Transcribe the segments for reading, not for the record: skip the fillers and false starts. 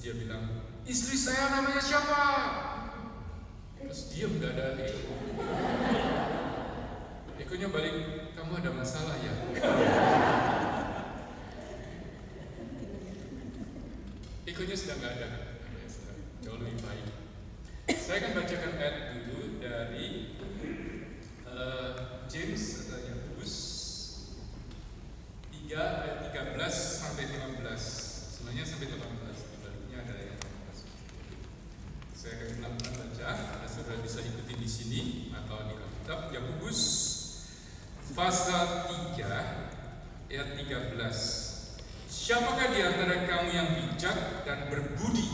dia bilang, istri saya namanya siapa? Terus diam, gak ada eko. Ekonya balik, kamu ada masalah ya? Ekonya sudah gak ada, jauh lebih baik. Saya akan bacakan ayat dulu dari James atau Yakobus 3 ayat 13 sampai 15. Sebenarnya sampai 18, baliknya ada yang 18. Saya akan pelan-pelan baca, saudara bisa ikuti di sini atau di Alkitab. Yakobus pasal 3 ayat 13. Siapakah di antara kamu yang bijak dan berbudi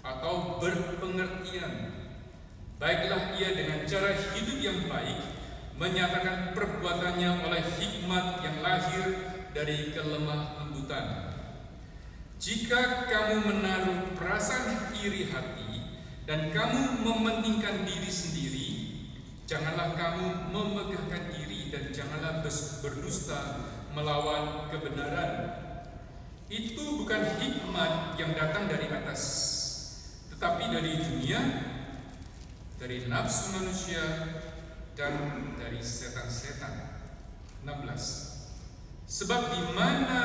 atau berpengertian? Baiklah ia dengan cara hidup yang baik menyatakan perbuatannya oleh hikmat yang lahir dari kelemah lembutan. Jika kamu menaruh perasaan iri hati dan kamu mementingkan diri sendiri, janganlah kamu memegahkan diri dan janganlah berdusta melawan kebenaran. Itu bukan hikmat yang datang dari atas, tetapi dari dunia, dari nafsu manusia, dan dari setan-setan. 16. Sebab di mana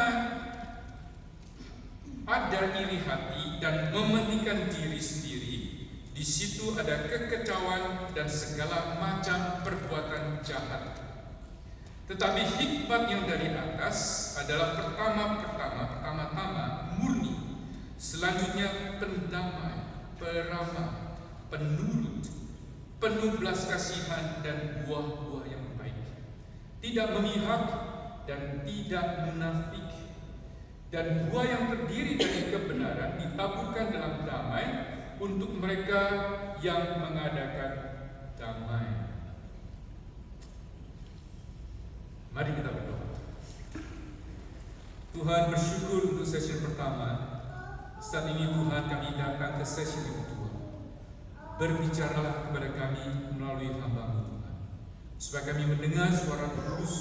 ada iri hati dan mementingkan diri sendiri, di situ ada kekecauan dan segala macam perbuatan jahat. Tetapi hikmat yang dari atas adalah pertama-tama murni, selanjutnya pendamai, peramah, penurut, penuh belas kasihan dan buah-buah yang baik, tidak memihak dan tidak munafik. Dan buah yang terdiri dari kebenaran ditaburkan dalam damai untuk mereka yang mengadakan damai. Mari kita berdoa. Tuhan, bersyukur untuk sesi pertama. Saat ini Tuhan, kami datang ke sesi yang kedua. Berbicaralah kepada kami melalui hamba-Mu Tuhan, supaya kami mendengar suara terus,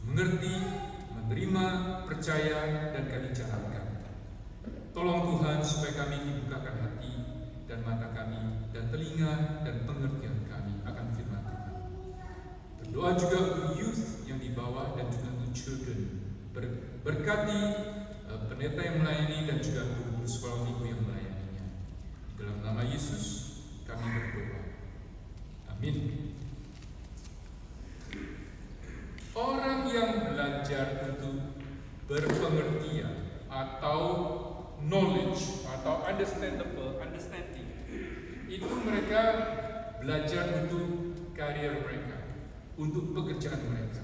mengerti, menerima, percaya, dan kami jalankan. Tolong Tuhan supaya kami dibukakan hati dan mata kami dan telinga dan pengertian kami akan firman Tuhan. Berdoa juga untuk youth yang di bawah dan juga untuk children. Berkati pendeta yang melayani dan juga guru-guru sekolah minggu yang melayaninya. Dalam nama Yesus kami berdoa. Amin. Orang yang belajar untuk berpengertian atau knowledge atau understanding, itu mereka belajar untuk karir mereka, untuk pekerjaan mereka,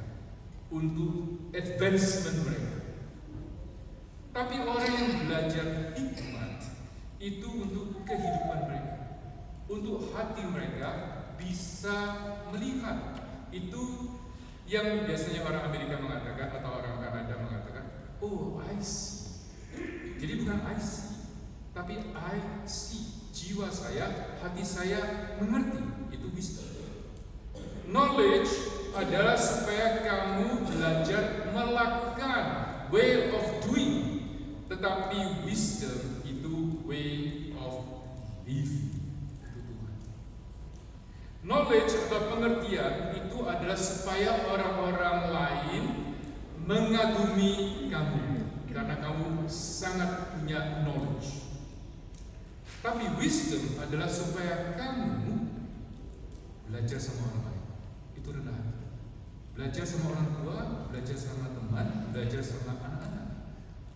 untuk advancement mereka. Tapi orang yang belajar hikmat itu untuk kehidupan mereka, untuk hati mereka bisa melihat. Itu yang biasanya orang Amerika mengatakan atau orang Kanada mengatakan, oh I see. Jadi bukan I see, tapi I see. Jiwa saya, hati saya mengerti. Itu wisdom. Knowledge adalah supaya kamu belajar melakukan, way of doing. Tetapi wisdom itu way of living. Itu Tuhan. Knowledge atau pengertian itu adalah supaya orang-orang lain mengagumi kamu karena kamu sangat punya knowledge. Tapi wisdom adalah supaya kamu belajar sama orang lain. Itu rendah hati. Belajar sama orang tua, belajar sama teman, belajar sama anak-anak.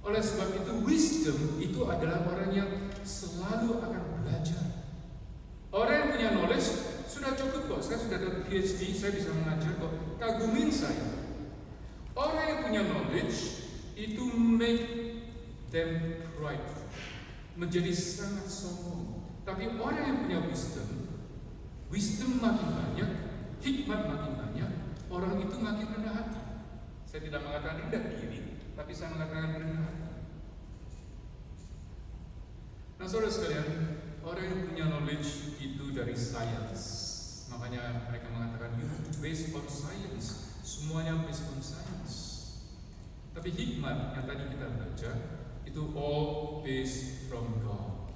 Oleh sebab itu wisdom itu adalah orang yang selalu akan belajar. Orang yang punya knowledge sudah cukup kok, saya sudah ada PhD, saya bisa mengajar kok, kagumin saya. Orang yang punya knowledge itu make them prideful, menjadi sangat sombong. Tapi orang yang punya wisdom makin banyak, hikmat makin banyak, orang itu makin rendah hati. Saya tidak mengatakan rendah diri, tapi saya mengatakan rendah hati. Nah, saudara sekalian, orang yang punya knowledge itu dari science. Makanya mereka mengatakan you have to based on science. Semuanya based on science. Tapi hikmat yang tadi kita baca itu all is from God.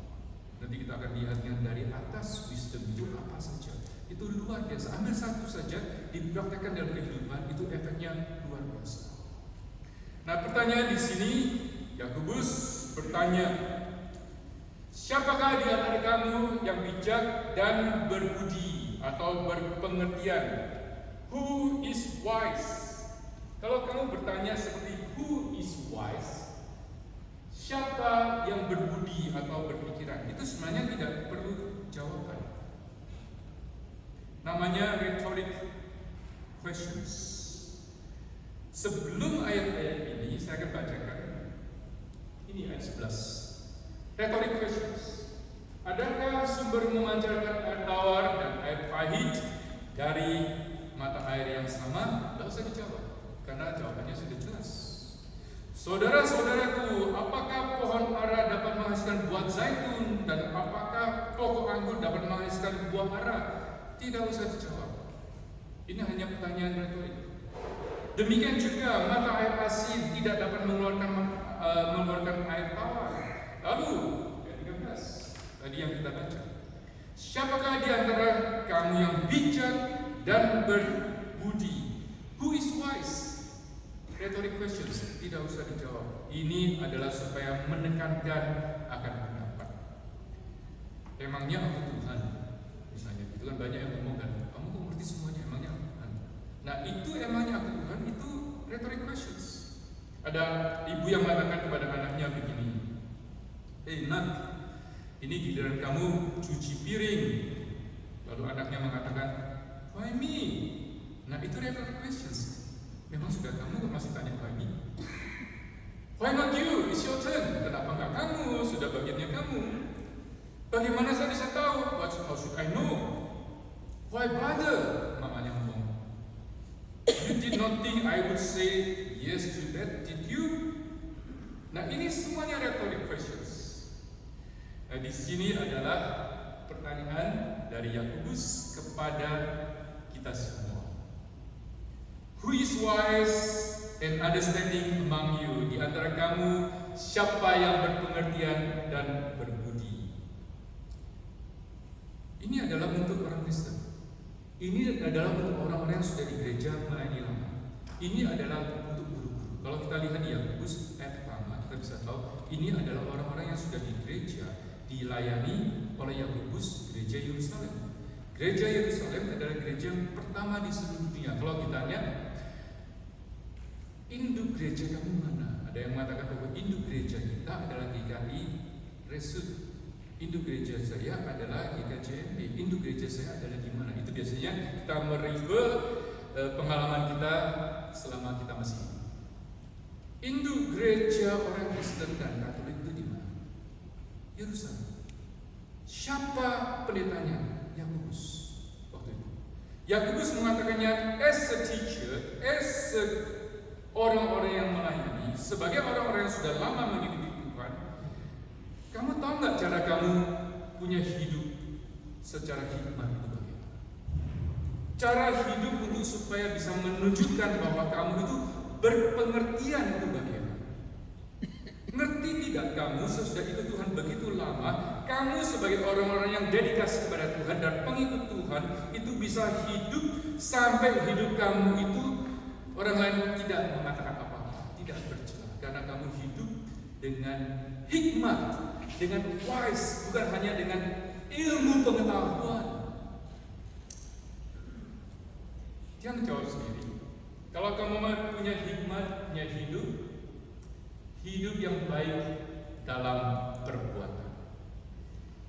Nanti kita akan lihatnya dari atas wisdom itu apa saja. Itu luar biasa. Ambil satu saja, dipraktekkan dalam kehidupan, itu efeknya luar biasa. Nah, pertanyaan di sini, Yakobus bertanya, siapakah di antara kamu yang bijak dan berbudi atau berpengertian? Who is wise? Kalau kamu bertanya seperti who is wise, siapa yang berbudi atau berpikiran, itu sebenarnya tidak perlu jawaban. Namanya rhetoric questions. Sebelum ayat-ayat ini saya akan bacakan. Ini ayat 11. Rhetoric questions. Adakah sumber memancarkan air tawar dan air pahit dari mata air yang sama? Tidak usah dijawab, karena jawabannya sudah jelas. Saudara-saudaraku, apakah pohon ara dapat menghasilkan buah zaitun dan apakah pokok anggur dapat menghasilkan buah ara? Tidak usah dijawab. Ini hanya pertanyaan retorik. Demikian juga mata air asin tidak dapat mengeluarkan air tawar. Lalu ayat 13 tadi yang kita baca. Siapakah di antara kamu yang bijak dan berbudi? Who is wise? Rhetoric questions, tidak usah dijawab. Ini adalah supaya menekankan akan pendapat. Emangnya aku Tuhan? Misalnya, itu kan banyak yang ngomong kan, kamu kok ngerti semuanya, emangnya aku Tuhan? Nah, itu emangnya aku Tuhan, itu rhetoric questions. Ada ibu yang mengatakan kepada anaknya begini, nak, ini giliran kamu cuci piring. Lalu anaknya mengatakan, why me? Nah, itu rhetoric questions. Memang sudah kamu kok masih tanya lagi? Why not you? It's your turn. Kenapa enggak kamu? Sudah bagiannya kamu. Bagaimana saya bisa tahu? How should I know? Why bother? Mamanya ngomong. You did not think I would say yes to that, did you? Nah, ini semuanya rhetoric questions. Nah, di sini adalah pertanyaan dari Yakobus kepada kita semua. Who is wise and understanding among you? Di antara kamu, siapa yang berpengertian dan berbudi? Ini adalah untuk orang Kristen. Ini adalah untuk orang-orang yang sudah di gereja melayani lama. Ini adalah untuk guru-guru. Kalau kita lihat di Yakobus ayat pertama, kita bisa tahu ini adalah orang-orang yang sudah di gereja, dilayani oleh Yakobus, gereja Yerusalem. Gereja Yerusalem adalah gereja yang pertama di seluruh dunia. Kalau kita tanya, induk gereja kamu mana? Ada yang mengatakan bahwa induk gereja kita adalah GKI Resut. Induk gereja saya adalah GKJMB. Induk gereja saya adalah di mana? Itu biasanya kita merefer pengalaman kita selama kita masih hidup. Induk gereja orang Kristen dan Katolik itu di mana? Yerusalem. Siapa pendetanya? Yakobus. Waktu itu Yakobus mengatakannya as a teacher, as a orang-orang yang melayani, sebagai orang-orang yang sudah lama mengikuti Tuhan. Kamu tahu nggak cara kamu punya hidup secara hikmat itu bagaimana? Cara hidup untuk supaya bisa menunjukkan bahwa kamu itu berpengertian itu bagaimana? Ngerti tidak kamu sesudah itu Tuhan begitu lama, kamu sebagai orang-orang yang dedikasi kepada Tuhan dan pengikut Tuhan itu bisa hidup sampai hidup kamu itu orang lain tidak mengatakan apa-apa, tidak bercela, karena kamu hidup dengan hikmat, dengan wise, bukan hanya dengan ilmu pengetahuan. Jangan jawab sendiri. Kalau kamu punya hikmat, punya hidup yang baik dalam perbuatan.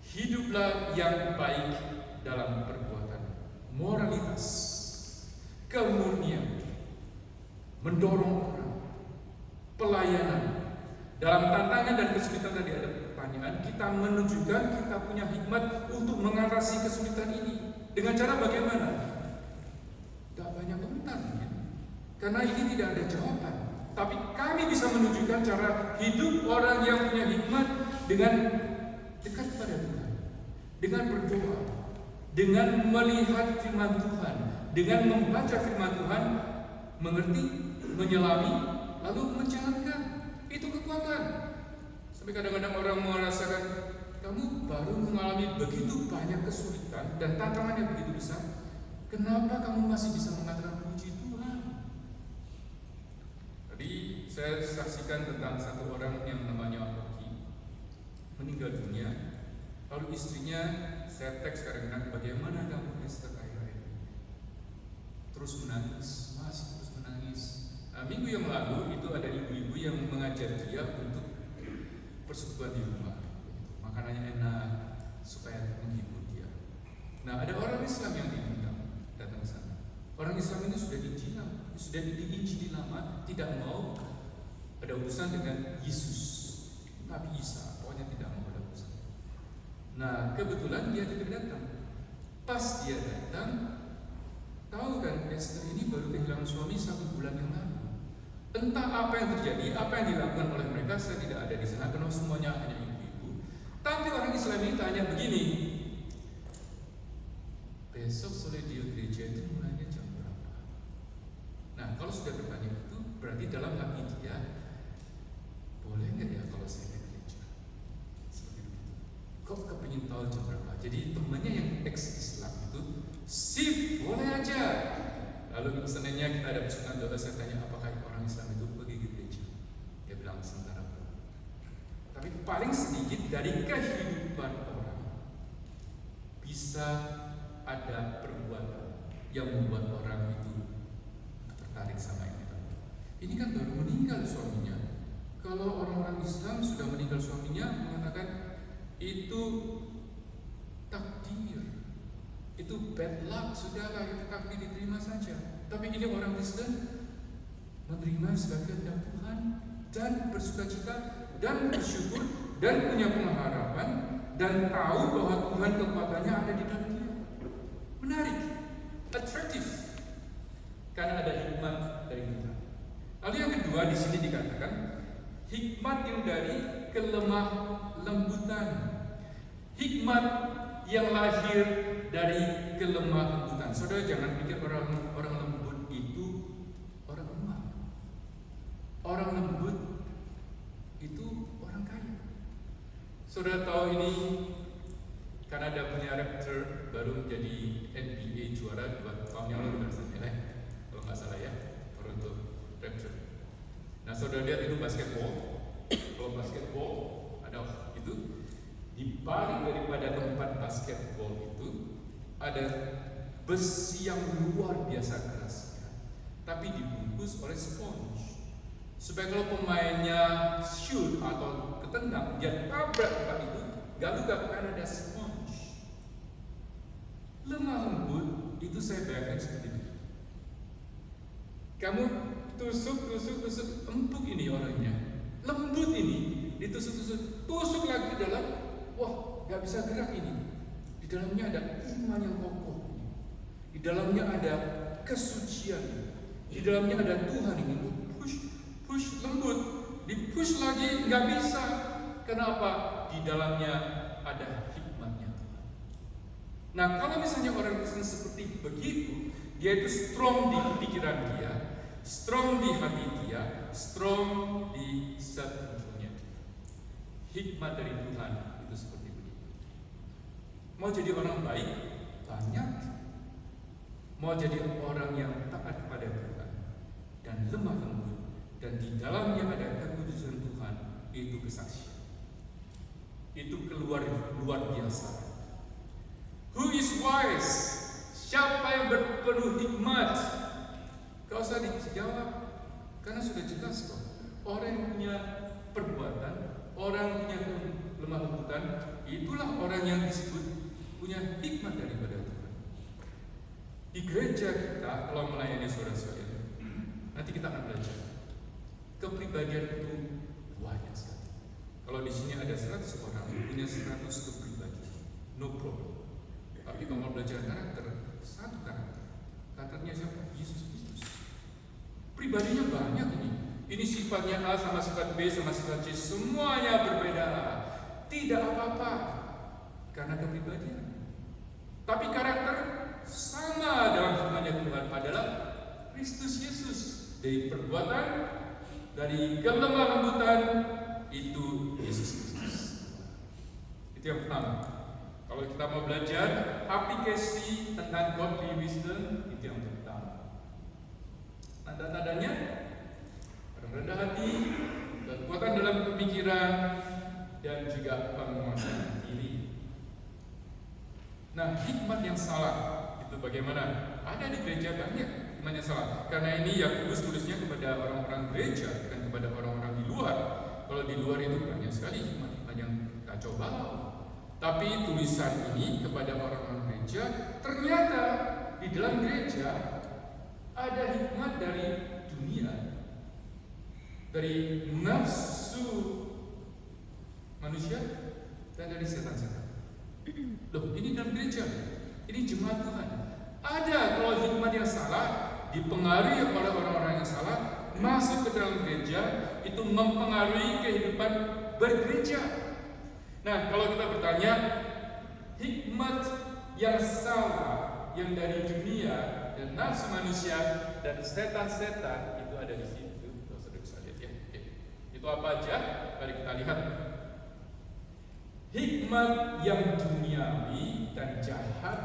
Hiduplah yang baik dalam perbuatan. Moralitas, kemurnian, mendorong orang, pelayanan. Dalam tantangan dan kesulitan tadi ada pertanyaan, kita menunjukkan kita punya hikmat untuk mengatasi kesulitan ini. Dengan cara bagaimana? Tidak banyak komentar ya. Karena ini tidak ada jawaban. Tapi kami bisa menunjukkan cara hidup orang yang punya hikmat dengan dekat pada Tuhan, dengan berdoa, dengan melihat firman Tuhan, dengan membaca firman Tuhan, mengerti, menyelami, lalu menjalankan. Itu kekuatan. Sampai kadang-kadang orang merasakan, kamu baru mengalami begitu banyak kesulitan dan tantangannya begitu besar, kenapa kamu masih bisa mengatakan puji Tuhan? Tadi saya saksikan tentang satu orang yang namanya Oki, meninggal dunia. Lalu istrinya saya teks kadang-kadang, bagaimana kamu Esther akhir-akhir ini? Terus menangis, masih terus menangis. Nah, minggu yang lalu itu ada ibu-ibu yang mengajar dia untuk persekutuan di rumah, makanannya enak supaya menghibur dia. Nah, ada orang Islam yang diundang datang ke sana. Orang Islam itu sudah diinjili lama, tidak mau ada urusan dengan Yesus, Nabi Isa, pokoknya tidak mau ada urusan. Nah, kebetulan dia juga datang. Pas dia datang, tahu kan Esther ini baru kehilangan suami 1 bulan yang lalu. Entah apa yang terjadi, apa yang dilakukan oleh mereka, saya tidak ada di sana karena semuanya hanya ibu-ibu. Tapi orang Islam ini tanya begini, besok sore dia gereja itu mulainya jam berapa? Nah, kalau sudah bertanya itu, berarti dalam hati dia, boleh nggak ya kalau saya ke gereja? Seperti itu. Kok kepingin tahu jam berapa? Jadi temannya yang ex-Islam itu, sip, boleh aja. Lalu Seninnya kita ada pesanan doa, saya tanya apakah orang Islam itu pergi ke gereja? Dia bilang sementara belum. Tapi paling sedikit dari kehidupan orang bisa ada perbuatan yang membuat orang itu tertarik sama yang kita. Ini kan baru meninggal suaminya. Kalau orang-orang Islam sudah meninggal suaminya mengatakan itu takdir, itu bad luck, sudahlah itu takdir, diterima saja. Tapi ini orang Kristen menerima sebagai kehendak Tuhan dan bersukacita dan bersyukur dan punya pengharapan dan tahu bahwa Tuhan kekuatannya ada di dalam dia. Menarik, atraktif, karena ada hikmat dari Tuhan. Lalu yang kedua di sini dikatakan hikmat yang dari kelemah lembutan, hikmat yang lahir dari kelemah lembutan. Saudara jangan pikir orang lembut itu orang lemah. Orang lembut itu orang kaya. Saudara tahu ini Kanada punya Raptor baru menjadi NBA juara 2 tahun yang lalu rasanya, kalau nggak salah ya, Toronto Raptor. Nah, saudara lihat itu basketball. Kalau basketball ada itu di balik daripada tempat basketball itu ada besi yang luar biasa kerasnya, tapi dibungkus oleh sponge supaya kalau pemainnya shoot atau ketendang dia tabrak tempat itu nggak luka karena ada sponge. Lemah lembut itu saya bayangkan seperti itu. Kamu tusuk empuk ini orangnya, lembut ini ditusuk lagi ke dalam, wah nggak bisa gerak ini. Di dalamnya ada iman yang kokoh, di dalamnya ada kesucian, di dalamnya ada Tuhan ini. Push lembut, di push lagi nggak bisa. Kenapa? Di dalamnya ada hikmatnya Tuhan. Nah, kalau misalnya orang Kristen seperti begitu, dia itu strong di pikiran dia, strong di hati dia, strong di self-controlnya. Hikmat dari Tuhan itu seperti begitu. Mau jadi orang baik, banyak. Mau jadi orang yang taat pada Tuhan dan lemah lembut, dan di dalamnya ada kekudusan Tuhan, itu kesaksian. Itu luar biasa. Who is wise? Siapa yang berpenuh hikmat? Gak usah dijawab, karena sudah jelas kok. Orang yang punya perbuatan, orang yang punya lemah lembutan, itulah orang yang disebut punya hikmat daripada Tuhan. Di gereja kita, kalau melayani saudara-saudara, nanti kita akan belajar. Kepribadian itu banyak sekali. Kalau di sini ada 100 orang punya 100 kepribadian, no problem. Tapi kalau belajar karakter, satu karakter. Karakternya siapa? Yesus Kristus. Pribadinya banyak ini. Ini sifatnya A sama sifat B sama sifat C, semuanya berbeda. Tidak apa-apa, karena kepribadian. Tapi karakter sama dalam firman Tuhan adalah Kristus Yesus. Dari perbuatan, dari kelemah lembutan, itu Yesus Kristus. Itu yang pertama. Kalau kita mau belajar aplikasi tentang godly wisdom, itu yang pertama. Nada-nadanya rendah hati, kekuatan dalam pemikiran, dan juga penguasaan diri. Nah, hikmat yang salah itu bagaimana? Ada di gereja banyak hikmat yang salah. Karena ini Yakobus tulisnya kepada orang-orang gereja, bukan kepada orang-orang di luar. Kalau di luar itu banyak sekali hikmat-hikmat yang kacau balau. Tapi tulisan ini kepada orang-orang gereja, ternyata di dalam gereja ada hikmat dari dunia, dari nafsu manusia, dan dari setan-setan. Loh, ini dalam gereja, ini jemaat Tuhan. Ada kalau hikmat yang salah dipengaruhi oleh orang-orang yang salah masuk ke dalam gereja, itu mempengaruhi kehidupan bergereja. Nah, kalau kita bertanya, hikmat yang salah yang dari dunia dan nafsu manusia dan setan-setan itu ada di situ. Saudara bisa lihat ya. Oke. Itu apa aja? Mari kita lihat. Hikmat yang duniawi dan jahat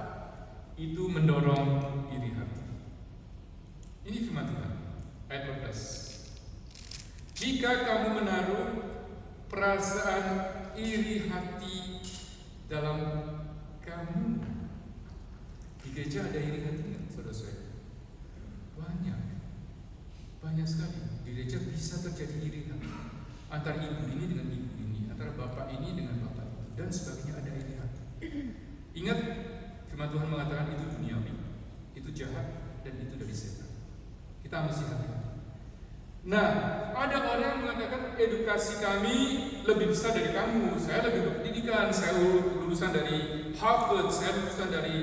itu mendorong iri hati. Ini firman Tuhan. Ayat 14. Jika kamu menaruh perasaan iri hati dalam kamu, di gereja ada iri hati nggak, saudara-saudara? Banyak sekali. Di gereja bisa terjadi iri hati antara ibu ini dengan ibu ini, antara bapak ini dengan bapak ini, dan sebagainya. Ada iri hati. Ingat, firman Tuhan mengatakan itu duniawi, itu jahat, dan itu dari setan. Kita mesti hati-hati. Nah, ada orang yang mengatakan edukasi kami lebih besar dari kamu. Saya lebih berpendidikan, saya lulusan dari Harvard, saya lulusan dari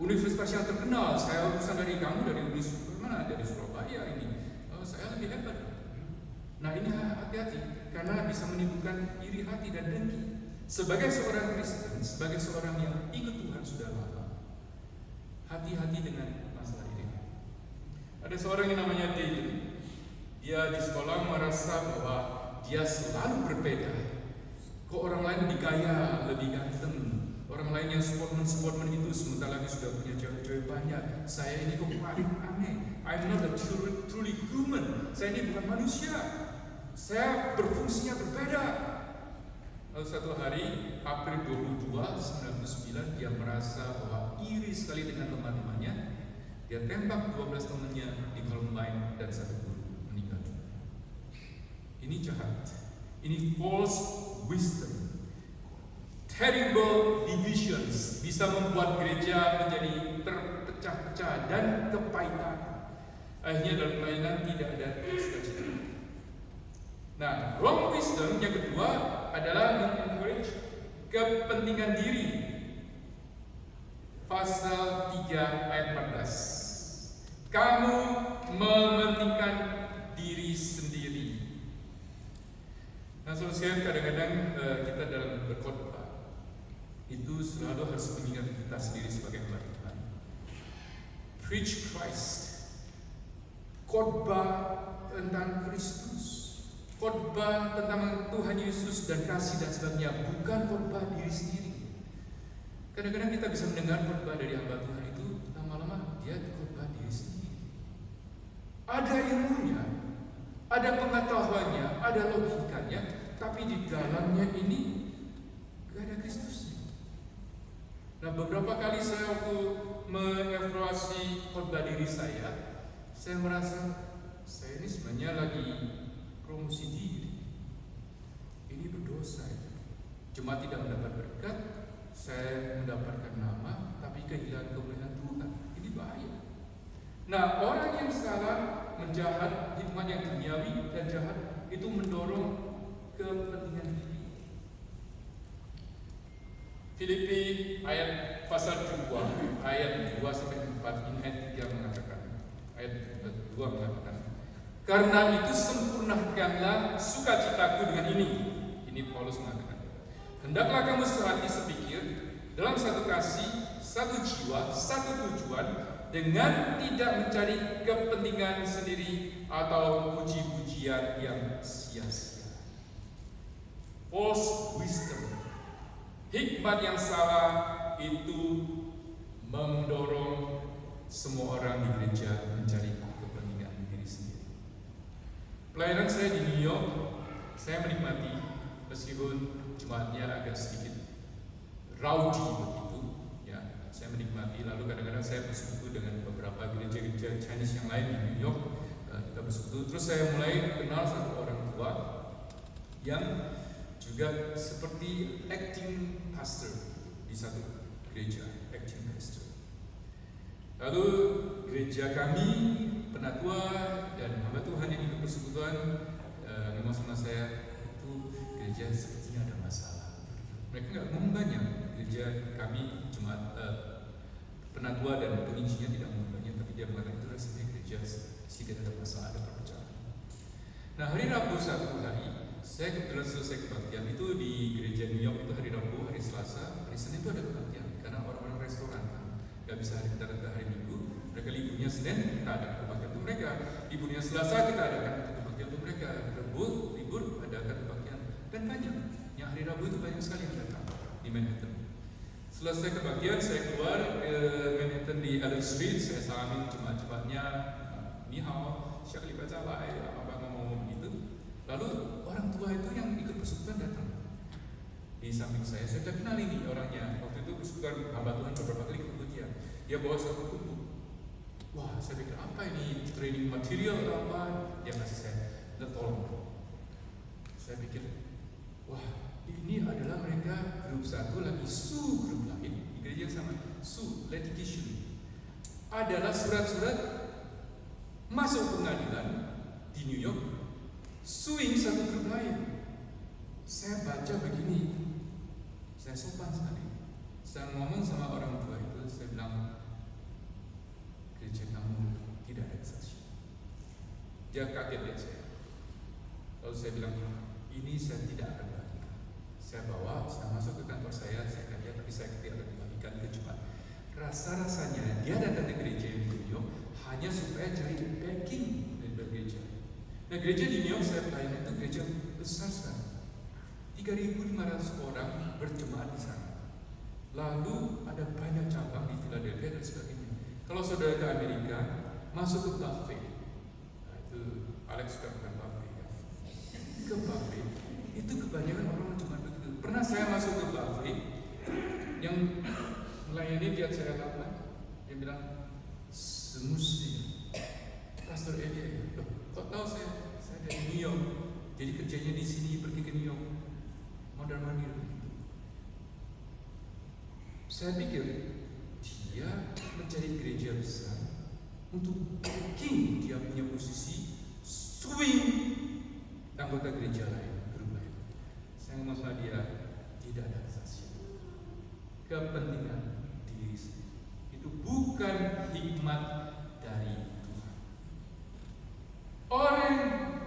universitas yang terkenal, saya lulusan dari kamu, dari universitas mana? Dari Surabaya ini. Oh, saya lebih hebat. Nah, ini hati-hati karena bisa menimbulkan iri hati dan dengki. Sebagai seorang Kristen, sebagai seorang yang ikut Tuhan sudah lama, hati-hati dengan masalah ini. Ada seorang yang namanya David. Dia di sekolah merasa bahwa dia selalu berbeda. Kok orang lain lebih kaya, lebih ganteng, orang lain yang sportman itu sementara lagi sudah punya cewek-cewek banyak. Saya ini kok paling aneh. I'm not a truly human. Saya ini bukan manusia. Saya berfungsinya berbeda. Lalu satu hari, April 22, 1999, dia merasa bahwa iri sekali dengan teman-temannya. Dia tembak 12 temannya di Columbine dan satu guru meninggal. Ini jahat. Ini false wisdom. Terrible divisions bisa membuat gereja menjadi terpecah-pecah dan kepahitan. Akhirnya dalam pelayanan tidak ada sukacita. Nah, wrong wisdom yang kedua adalah mengencourage kepentingan diri. Pasal 3 ayat 14. Kamu mementingkan diri sendiri. Nah, saudara, kadang-kadang kita dalam berkhotbah itu selalu harus mengingat kita sendiri sebagai hamba Tuhan. Preach Christ. Khotbah tentang Kristus. Khotbah tentang Tuhan Yesus dan kasih dan sebagainya, bukan khotbah diri sendiri. Kadang-kadang kita bisa mendengar khotbah dari hamba Tuhan itu lama-lama dia khotbah diri sendiri. Ada ilmunya, ada pengetahuannya, ada logikanya, tapi di dalamnya ini gak ada Kristusnya. Nah, beberapa kali saya waktu mengevaluasi khotbah diri saya merasa saya ini sebenarnya lagi promosi diri. Ini berdosa ya. Jemaat tidak mendapat berkat, saya mendapatkan nama, tapi kehilangan kemuliaan Tuhan. Ini bahaya. Nah, orang yang salah, menjahat, hikmat yang duniawi dan jahat itu mendorong kepentingan diri. Filipi ayat pasal 2 ayat 2 sampai 4 ini ayat 3 mengatakan, ayat 2 mengatakan, karena itu sempurnakanlah sukacitaku dengan ini. Ini Paulus mengatakan, hendaklah kamu sehati sepikir dalam satu kasih, satu jiwa, satu tujuan, dengan tidak mencari kepentingan sendiri atau puji-pujian yang sia-sia. false wisdom. Hikmat yang salah itu mendorong semua orang di gereja mencari kepentingan diri sendiri. Pelayanan saya di New York, saya menikmati meskipun jemaatnya agak sedikit rowdy begitu, ya. Saya menikmati. Lalu kadang-kadang saya bersekutu dengan beberapa gereja-gereja Chinese yang lain di New York. Kita bersekutu. Terus saya mulai kenal satu orang tua yang juga seperti acting pastor di satu gereja, acting pastor. Lalu gereja kami, penatua dan hamba Tuhan yang ikut persekutuan ngomong sama saya, itu gereja sepertinya ada masalah. Mereka nggak ngomong banyak. Gereja kami cuma penatua dan penginjinya tidak ngomong banyak, tapi dia mengatakan itu rasanya gereja sedikit ada masalah, ada perpecahan. Nah, hari Rabu satu hari, saya kebetulan selesai kebaktian itu di gereja New York itu hari Rabu, hari Selasa, hari Senin itu ada kebaktian karena orang-orang restoran kan nggak bisa hari kita ke hari Minggu, mereka liburnya Senin kita ada kebaktian untuk mereka, liburnya Selasa kita adakan kebaktian untuk mereka, Rabu libur adakan kebaktian dan banyak. Yang hari Rabu itu banyak sekali yang datang di Manhattan. Selesai kebaktian saya keluar ke Manhattan di Allen Street, saya salamin jemaat-jemaatnya, ni hao, siapa baca lah, apa ngomong begitu. Lalu orang tua itu yang ikut persekutuan datang di samping saya sudah kenal ini orangnya. Waktu itu persekutuan hamba Tuhan beberapa kali ketemu dia. Dia bawa satu buku. Wah, saya pikir apa ini, training material atau apa? Dia kasih saya, tolong. Saya pikir, wah, ini adalah mereka grup satu lagi su grup lain di gereja yang sama. Su litigation adalah surat-surat masuk pengadilan di New York, suing satu grup lain. Saya baca begini, saya sopan sekali. Saya ngomong sama orang tua itu, saya bilang, gereja kamu tidak ada kesaksian. Dia kaget lihat saya. Lalu saya bilang, ini saya tidak akan bagikan. Saya bawa, saya masuk ke kantor saya kaget, tapi saya tidak akan bagikan ke jemaat. Rasa-rasanya dia datang ke gereja yang di New York hanya supaya cari backing dari gereja. Nah, gereja di New York saya pelayanan itu gereja besar sekali. 3.500 orang berjemaat di sana. Lalu ada banyak cabang di Philadelphia dan sebagainya. Kalau saudara ke Amerika, masuk ke buffet. Nah, itu Alex suka bukan buffet ya. Ke buffet, itu kebanyakan orang cuma begitu. Pernah saya masuk ke buffet, yang melayani lihat saya lama, dia bilang, semestinya Pastor Elia, loh, kok tahu saya dari New York, jadi kerjanya di sini, pergi ke New York, mondar-mandir begitu. Saya pikir dia mencari gereja besar untuk backing dia punya posisi swing anggota gereja lain, grup lain. Saya ngomong sama dia, tidak ada kesaksian, kepentingan diri sendiri. Itu bukan hikmat dari Tuhan. Orang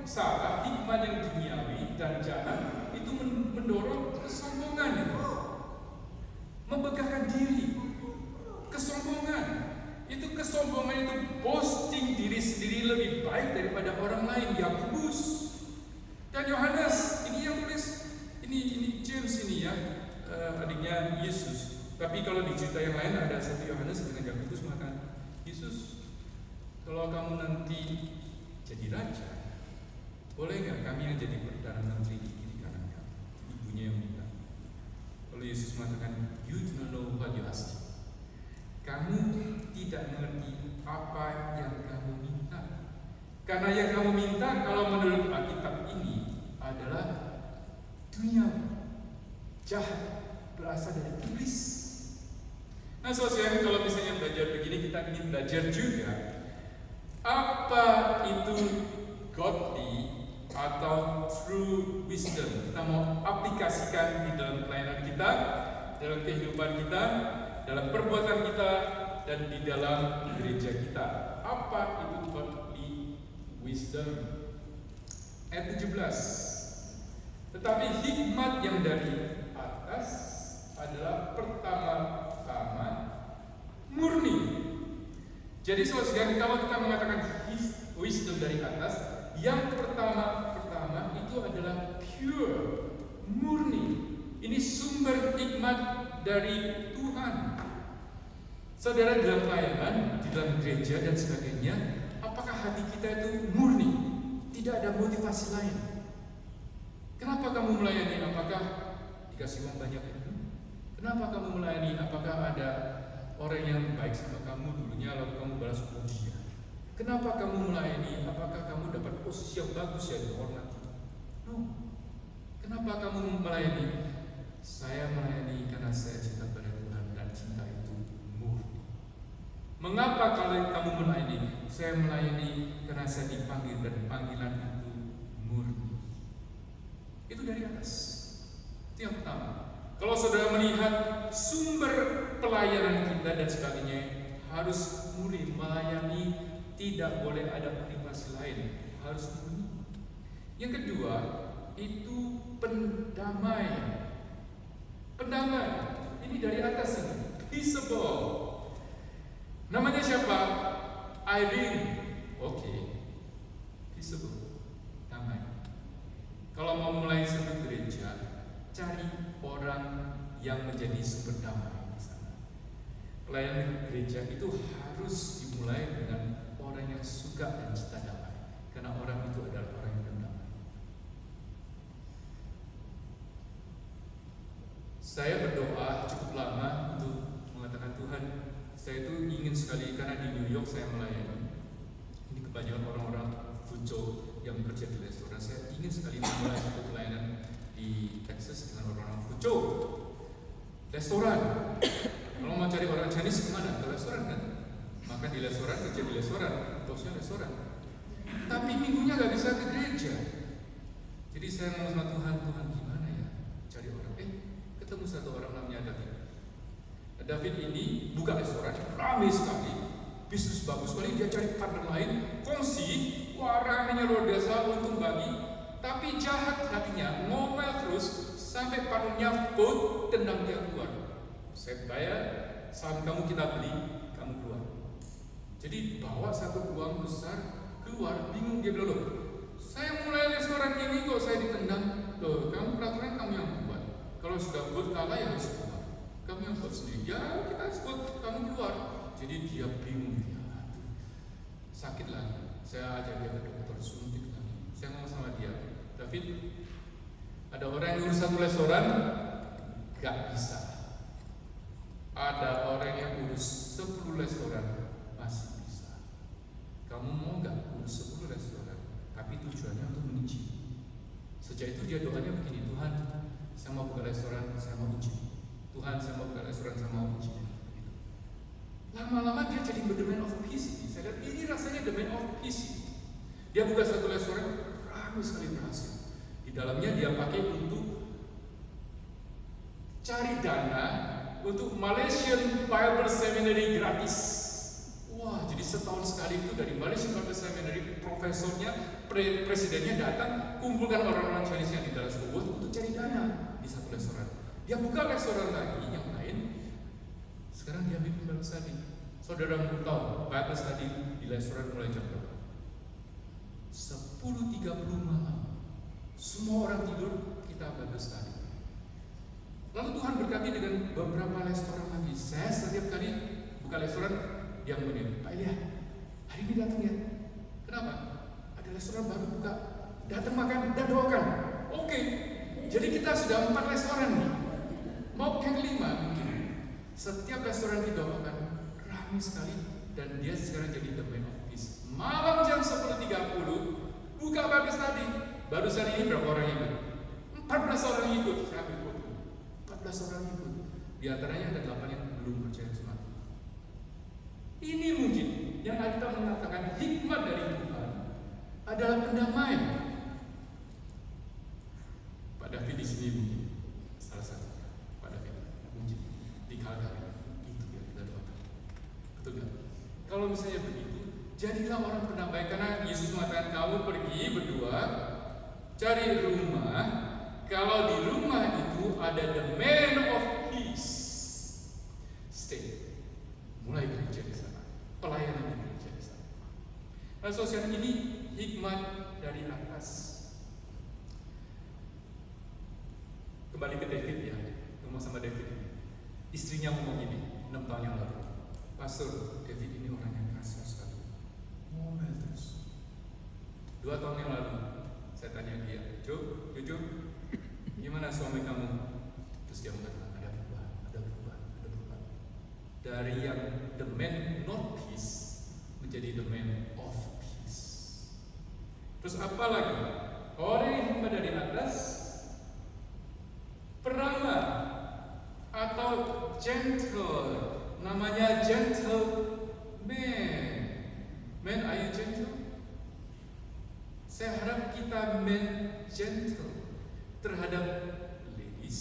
salah, hikmat yang duniawi dan jahat itu mendorong kesombongan, membegahkan diri. Kesombongan itu boasting diri sendiri lebih baik daripada orang lain. Yakobus dan Yohanes ini yang tulis, ini James ini ya, adiknya Yesus. Tapi kalau di cerita yang lain ada satu Yohanes dengan Yakobus mengatakan, Yesus, kalau kamu nanti jadi raja, boleh nggak kami yang jadi perdana menteri di kiri kanan kamu? Ibunya yang minta. Lalu Yesus mengatakan, you do not know what you ask. Kamu tidak mengerti apa yang kamu minta. Karena yang kamu minta, kalau menurut Alkitab ini adalah dunia jahat, berasal dari iblis. Nah, saudara, kalau misalnya belajar begini, kita ingin belajar juga apa itu godly atau true wisdom. Kita mau aplikasikan di dalam pelayanan kita, dalam kehidupan kita, dalam perbuatan kita, dan di dalam gereja kita. Apa itu godly wisdom? Ayat 17. Tetapi hikmat yang dari atas adalah pertama-tama murni. Jadi saudara, kalau kita mengatakan wisdom dari atas, yang pertama itu adalah pure, murni. Ini sumber hikmat dari Tuhan. Saudara, dalam pelayanan, di dalam gereja dan sebagainya, apakah hati kita itu murni? Tidak ada motivasi lain. Kenapa kamu melayani? Apakah dikasih uang banyak? Kenapa kamu melayani? Apakah ada orang yang baik sama kamu dulunya lalu kamu balas budi? Kenapa kamu melayani? Apakah kamu dapat posisi yang bagus ya dihormati? No. Kenapa kamu melayani? Saya melayani karena saya cinta pada Tuhan dan cinta itu murni. Mengapa kalau kamu melayani? Saya melayani karena saya dipanggil dan panggilan itu murni. Itu dari atas. Itu yang pertama. Kalau saudara melihat sumber pelayanan kita dan sebagainya, harus murni. Melayani tidak boleh ada motivasi lain, harus murni. Yang kedua, itu pendamai. Pendamai, ini dari atas ini, peaceable. Namanya siapa? Irene. Oke. Peaceable, damai. Kalau mau mulai satu gereja, cari orang yang menjadi sumber damai di sana. Pelayanan gereja itu harus dimulai dengan orang yang suka dan cinta damai, karena orang itu adalah orang yang damai. Saya berdoa cukup lama untuk mengatakan, Tuhan, saya itu ingin sekali, karena di New York saya melayani. Ini kebanyakan orang-orang Fujo yang bekerja di restoran. Saya ingin sekali memulai satu pelayanan di Texas dengan orang-orang Fujo. Restoran. Kalau mau cari orang Chinese kemana? Ke restoran kan? Makan di restoran, kerja di restoran, bosnya restoran. Tapi minggunya gak bisa ke gereja. Jadi saya ngomong sama Tuhan, Tuhan gimana ya cari orang? Ketemu satu orang namanya David. David ini buka restoran, ramai sekali, bisnis bagus sekali. Dia cari partner lain, kongsi, wah ramainya luar biasa, untung bagi. Tapi jahat hatinya, ngomel terus sampai partnernya vote tendang dia keluar. Saya bayar, saham kamu kita beli, kamu keluar. Jadi bawa satu uang besar keluar, bingung dia bilang, loh, saya mulai restoran ini kok saya ditendang. Loh, kamu peraturan kamu yang buat. Kalau sudah vote kalah ya harus keluar. Kamu yang vote sendiri. Ya kita vote, kamu keluar. Jadi dia bingung dia. Sakit lagi. Saya ajak dia ke dokter, suntik lagi. Saya ngomong sama dia, David, ada orang yang urus satu restoran, gak bisa. Ada orang yang urus 10 restoran, masih bisa. Kamu mau gak urus 10 restoran? Tapi tujuannya untuk menguji. Sejak itu dia doanya begini, Tuhan, saya mau buka restoran, saya mau uji. Tuhan, saya mau buka restoran, saya mau uji. Lama-lama dia jadi the man of peace. Saya lihat ini rasanya the man of peace. Dia buka satu restoran, ramai sekali berhasil. Di dalamnya dia pakai untuk cari dana untuk Malaysian Bible Seminary gratis. Wah, jadi setahun sekali itu dari Malaysian Bible Seminary, profesornya, presidennya datang, kumpulkan orang-orang Chinese yang di Dallas Fort Worth untuk cari dana di satu restoran. Dia buka restoran lagi yang lain. Sekarang dia bikin Bible study. Saudara mau tahu Bible study di restoran mulai jam berapa? 10.30 malam. Semua orang tidur, kita Bible study. Lalu Tuhan berkati dengan beberapa restoran lagi. Saya setiap kali buka restoran, dia ngomongin, Pak Ilya, hari ini datang ya. Kenapa? Ada restoran baru buka. Datang makan dan doakan. Oke. Jadi kita sudah 4 restoran nih. Mau yang 5 mungkin. Setiap restoran didoakan ramai sekali dan dia sekarang jadi the man of peace. Malam jam 10.30 buka Bible study. Barusan ini berapa orang ikut? 14 orang ikut. Saya ambil foto. 14 orang ikut. Di antaranya ada 8 yang belum percaya sama Tuhan. Ini mungkin yang kita mengatakan hikmat dari Tuhan adalah pendamai. Pak David di sini mungkin salah satunya. Pak David mungkin di Calgary itu yang kita doakan. Betul nggak? Kalau misalnya begitu, jadilah orang pendamai, karena Yesus mengatakan kamu pergi berdua cari rumah. Kalau di rumah itu ada the man of peace, stay. Mulai gereja di sana, pelayanan di gereja di sana. Nah, sosial ini hikmat dari atas. Istrinya ngomong gini 6 tahun yang lalu, Pastor, David ini orang yang kasar sekali, ngomel terus. 2 tahun yang lalu saya tanya dia, Jo, gimana suami kamu? Terus dia mengatakan ada perubahan. Dari yang the man not peace menjadi the man of peace. Terus apa lagi? Orang yang hikmah dari atas, peramah atau gentle, namanya gentle man. Man, are you gentle? Saya harap kita men gentle terhadap ladies,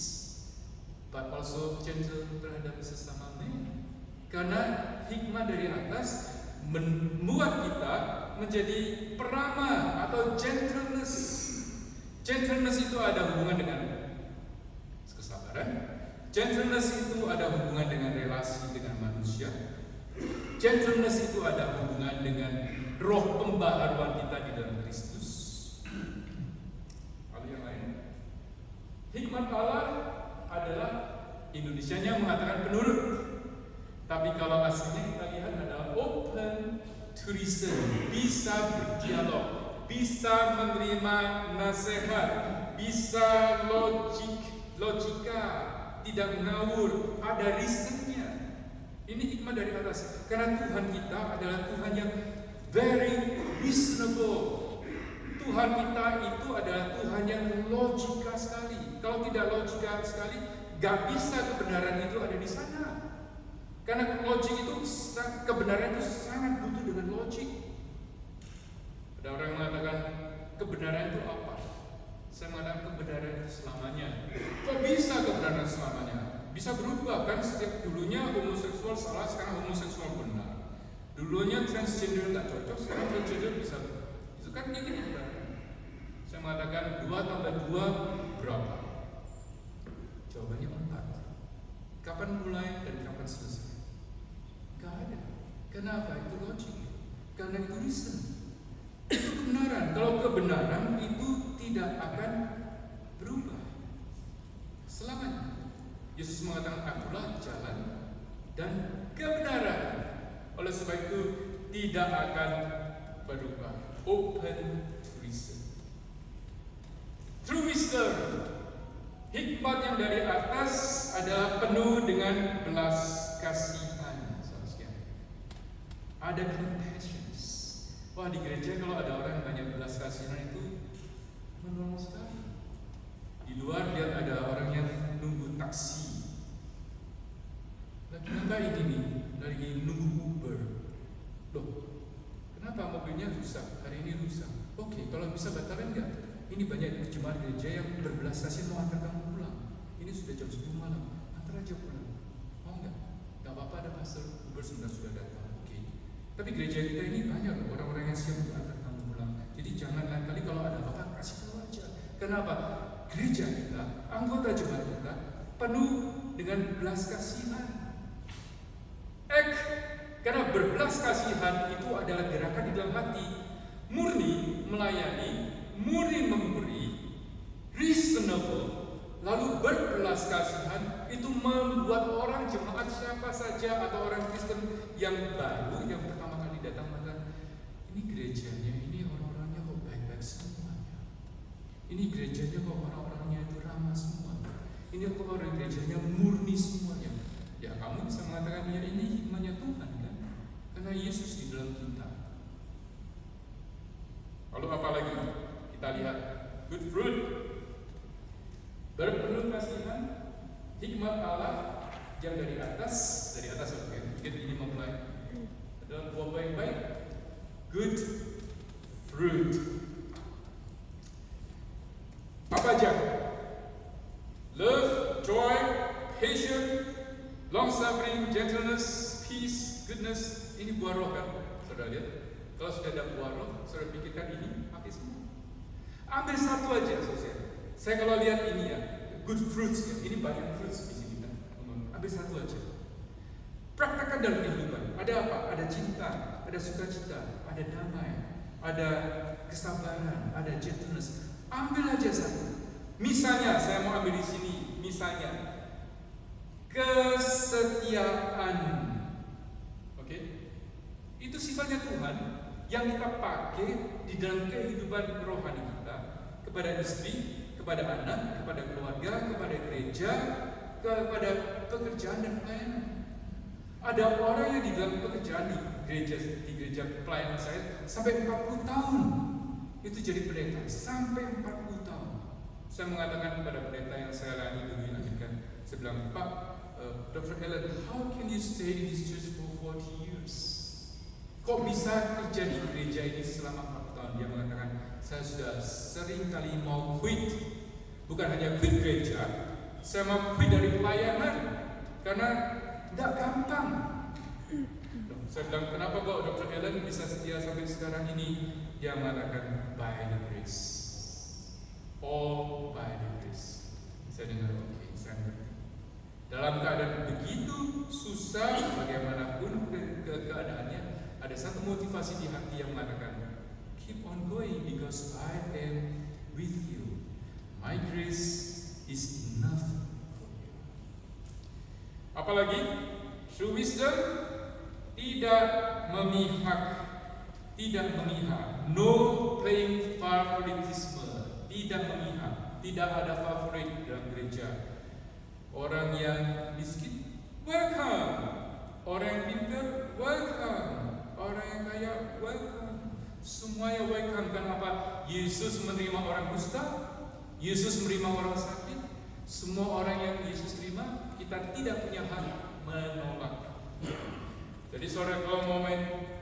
but also gentle terhadap sesama men. Karena hikmah dari atas membuat kita menjadi peramah atau gentleness. Gentleness itu ada hubungan dengan kesabaran. Gentleness itu ada hubungan dengan relasi dengan manusia. Gentleness itu ada hubungan dengan roh pembaharuan kita di dalam Kristus. Lalu yang lain, hikmat Allah adalah, Indonesianya mengatakan penurut, tapi kalau aslinya kita lihat adalah open to reason, bisa berdialog, bisa menerima nasihat, bisa logika, tidak ngawur, ada reasonnya. Ini hikmah dari atas, karena Tuhan kita adalah Tuhan yang very reasonable. Tuhan kita itu adalah Tuhan yang logika sekali. Kalau tidak logika sekali, gak bisa kebenaran itu ada di sana. Karena logik itu, kebenaran itu sangat butuh dengan logik. Ada orang yang mengatakan kebenaran itu apa? Saya mengatakan kebenaran itu selamanya. Kok bisa kebenaran selamanya? Bisa berubah kan? Setiap dulunya homoseksual salah, sekarang homoseksual benar. Dulunya transgender nggak cocok, sekarang transgender bisa. Itu kan ini kebenaran. Saya mengatakan 2 tambah 2 berapa? Jawabannya 4. Kapan mulai dan kapan selesai? Gak ada. Kenapa? Itu logik. Karena itu reason. Itu kebenaran. Kalau kebenaran itu tidak akan berubah selamanya. Yesus mengatakan, akulah jalan dan kebenaran. Oleh sebab itu tidak akan berubah. Open to reason. True wisdom, hikmat yang dari atas adalah penuh dengan belas kasihan. Ada compassions. Wah, di gereja kalau ada orang yang banyak belas kasihan itu menolong sekali. Di luar lihat ada orang yang nunggu taksi. Kenapa ini nih? Lagi nunggu Uber. Loh, kenapa mobilnya rusak? Hari ini rusak. Oke, kalau bisa batalkan enggak? Ini banyak jemaat gereja yang berbelas kasihan mau antar kamu pulang. Ini sudah jam 10 malam, antar aja pulang. Mau enggak? Enggak apa-apa, ada pastor Uber sebentar sudah datang. Oke. Tapi gereja kita ini banyak loh orang-orang yang siap untuk antar kamu pulang. Jadi jangan lain kali kalau ada apa-apa kasih tahu aja. Kenapa? Gereja kita, anggota jemaat kita penuh dengan belas kasihan. Karena berbelas kasihan itu adalah gerakan di dalam hati, murni melayani, murni memberi, reasonable, lalu berbelas kasihan itu membuat orang jemaat siapa saja atau orang Kristen yang baru yang pertama kali datang mengatakan, ini gerejanya, ini orang-orangnya kok baik-baik semuanya. Ini gerejanya kok orang-orangnya itu ramah semuanya. Ini kok orang gerejanya murni semuanya. Ya kamu bisa mengatakan ya ini hikmahnya Tuhan kan? Karena Yesus di dalam kita. Lalu apa lagi? Kita lihat good fruit, berpenuh kasihan, hikmat Allah yang dari atas oke. Mungkin ini memulai adalah buah yang baik, good fruit. Apa aja? Love, joy, patience, long suffering, gentleness, peace, goodness. Ini buah roh kan? Saudara lihat. Kalau sudah ada buah roh, saudara pikirkan ini pakai semua. Ambil satu aja, saudara. Saya kalau lihat ini ya, good fruits ya. Ini banyak fruits di sini kan. Ambil satu aja. Praktekkan dalam kehidupan. Ada apa? Ada cinta, ada sukacita, ada damai, ada kesabaran, ada gentleness. Ambil aja satu. Misalnya, saya mau ambil di sini. Misalnya, kesetiaan. Oke? Itu sifatnya Tuhan yang kita pakai di dalam kehidupan rohani kita, kepada istri, kepada anak, kepada keluarga, kepada gereja, kepada pekerjaan dan pelayanan. Ada orang yang di dalam pekerjaan di gereja pelayanan saya sampai 40 tahun itu jadi pendeta, sampai 40 tahun. Saya mengatakan kepada pendeta yang saya layani dulu di Amerika, saya bilang, Pak, Dr. Ellen, how can you stay in this church for 40 years? Kok bisa kerja di gereja ini selama 40 tahun? Dia mengatakan, saya sudah sering kali mau quit. Bukan hanya quit gereja, saya mau quit dari pelayanan karena tidak gampang. Saya bilang, kenapa kok Dr. Ellen bisa setia sampai sekarang ini? Dia mengatakan, by the grace. All by the grace. Saya dengar, oke, saya ngerti. Dalam keadaan begitu susah, bagaimanapun keadaannya, ada satu motivasi di hati yang mengatakan, keep on going because I am with you. My grace is enough for you. Apalagi, true wisdom tidak memihak, no playing favoritism, tidak memihak, tidak ada favorit dalam gereja. Orang yang miskin, welcome. Orang yang pintar, welcome. Orang yang kaya, welcome. Semuanya welcome. Kenapa? Yesus menerima orang kusta, Yesus menerima orang sakit. Semua orang yang Yesus terima, kita tidak punya hak menolak. Jadi saudara kalau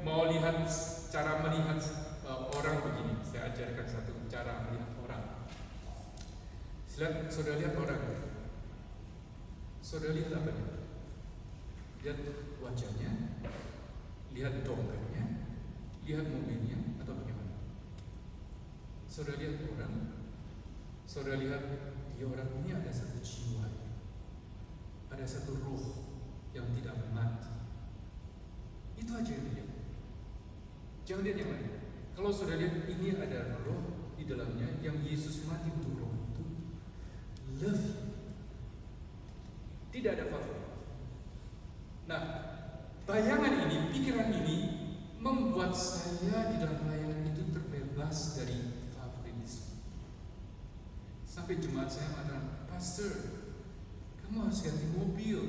mau lihat cara melihat orang begini, saya ajarkan satu cara melihat orang. Saudara lihat orang, saudara lihat apa? Lihat wajahnya, lihat dompetnya, lihat mobilnya, atau bagaimana? Saudara lihat orang, saudara lihat dia orang ini ada satu jiwa, ada satu roh yang tidak mati. Itu aja yang dilihat. Jangan lihat yang lain. Kalau saudara lihat ini ada roh di dalamnya yang Yesus mati untuk roh itu, love you. Tidak ada favorit. Nah, bayangan ini, pikiran ini membuat saya di dalam pelayanan itu terbebas dari favoritisme. Sampai jemaat saya mengatakan, Pastor, kamu harus ganti mobil.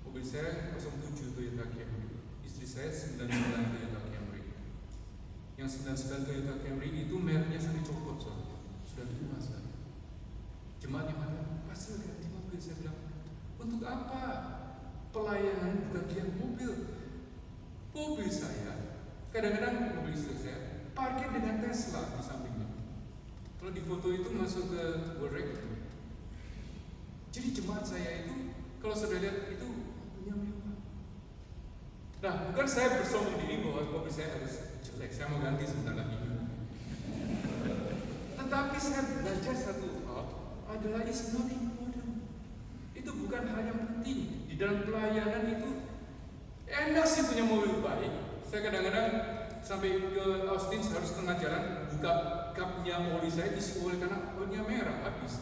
Mobil saya 07 Toyota Camry, istri saya 99 Toyota Camry. Yang 99 Toyota Camry itu mereknya sampai copot, sudah tua sekali. Jemaat yang mengatakan, Pastor, ganti mobil. Saya bilang, untuk apa? Pelayanan bukan lihat mobil. Mobil saya, kadang-kadang mobil istri saya parkir dengan Tesla di sampingnya. Kalau di foto itu masuk ke World Record. Jadi jemaat saya itu, kalau sudah lihat itu punya mewah. Nah, bukan saya bersombong diri bahwa mobil saya harus jelek. Saya mau ganti sebentar lagi. Tetapi saya belajar satu hal adalah it's not important. Itu bukan hal yang penting. Di dalam pelayanan itu enak sih punya mobil baik. Saya kadang-kadang sampai ke Austin harus tengah jalan buka kapnya oli saya isi oli karena olinya merah habis.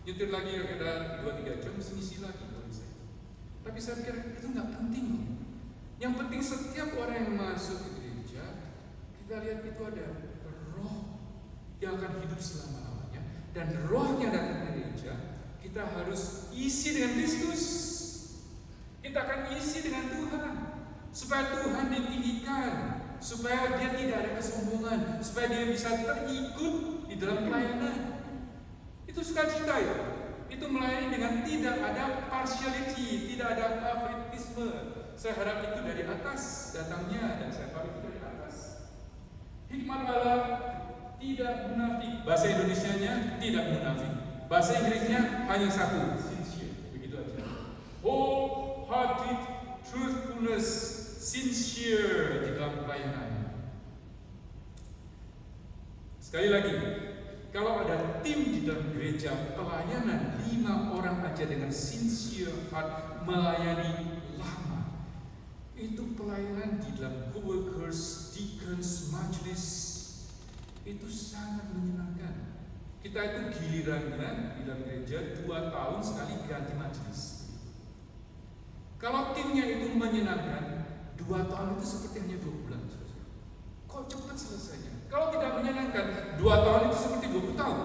Nyetir lagi ada 2-3 jam mesti isi lagi oli saya. Tapi saya pikir itu nggak penting. Yang penting setiap orang yang masuk ke gereja, kita lihat itu ada roh yang akan hidup selama-lamanya, dan rohnya datang ke gereja. Kita harus isi dengan Kristus. Kita akan isi dengan Tuhan, supaya Tuhan ditinggikan, supaya dia tidak ada kesombongan, supaya dia bisa terikut di dalam pelayanan. Itu sukacita ya. Itu melayani dengan tidak ada partiality, tidak ada favoritisme. Saya harap itu dari atas datangnya, dan saya tahu itu dari atas. Hikmat Allah tidak munafik. Bahasa Indonesianya tidak munafik. Bahasa Inggrisnya hanya satu, sincere. Begitu aja. Wholehearted truthfulness, sincere di dalam pelayanan. Sekali lagi, kalau ada tim di dalam gereja pelayanan 5 orang aja dengan sincere heart melayani lama, itu pelayanan di dalam co-workers, deacons, majelis itu sangat menyenangkan. Kita itu gilirannya di dalam gereja 2 tahun sekali ganti majelis. Kalau timnya itu menyenangkan, 2 tahun itu seperti hanya 2 bulan. Kok cepat selesainya? Kalau tidak menyenangkan, 2 tahun itu seperti 20 tahun.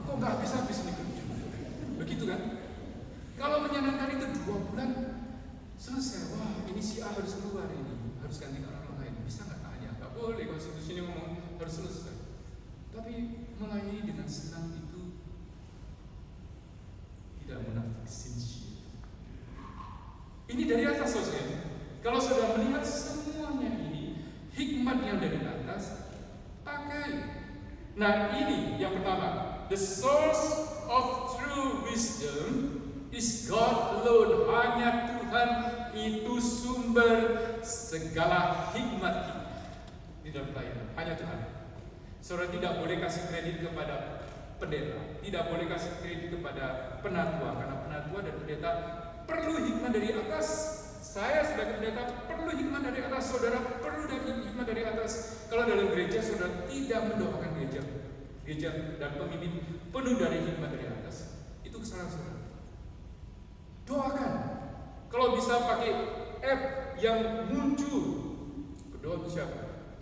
Kok nggak habis-habis nih kerja? Begitu kan? Kalau menyenangkan itu 2 bulan selesai. Wah, ini si A harus keluar ini, harus ganti orang lain. Bisa nggak tanya? Nggak boleh, konstitusinya ngomong harus selesai. Tapi melayani dengan senang itu tidak munafik, sincere. Ini dari atas, saudara. Kalau sudah melihat semuanya ini, hikmat yang dari atas, pakai. Nah, ini yang pertama. The source of true wisdom is God alone. Hanya Tuhan itu sumber segala hikmat di dalam pelayanan. Hanya Tuhan. Saudara tidak boleh kasih kredit kepada pendeta, tidak boleh kasih kredit kepada penatua, karena penatua dan pendeta perlu hikmat dari atas. Saya sebagai pendeta perlu hikmat dari atas, saudara perlu hikmat dari atas. Kalau dalam gereja saudara tidak mendoakan gereja dan pemimpin penuh dari hikmat dari atas, itu kesalahan saudara. Doakan. Kalau bisa pakai app yang muncul. Berdoa untuk siapa?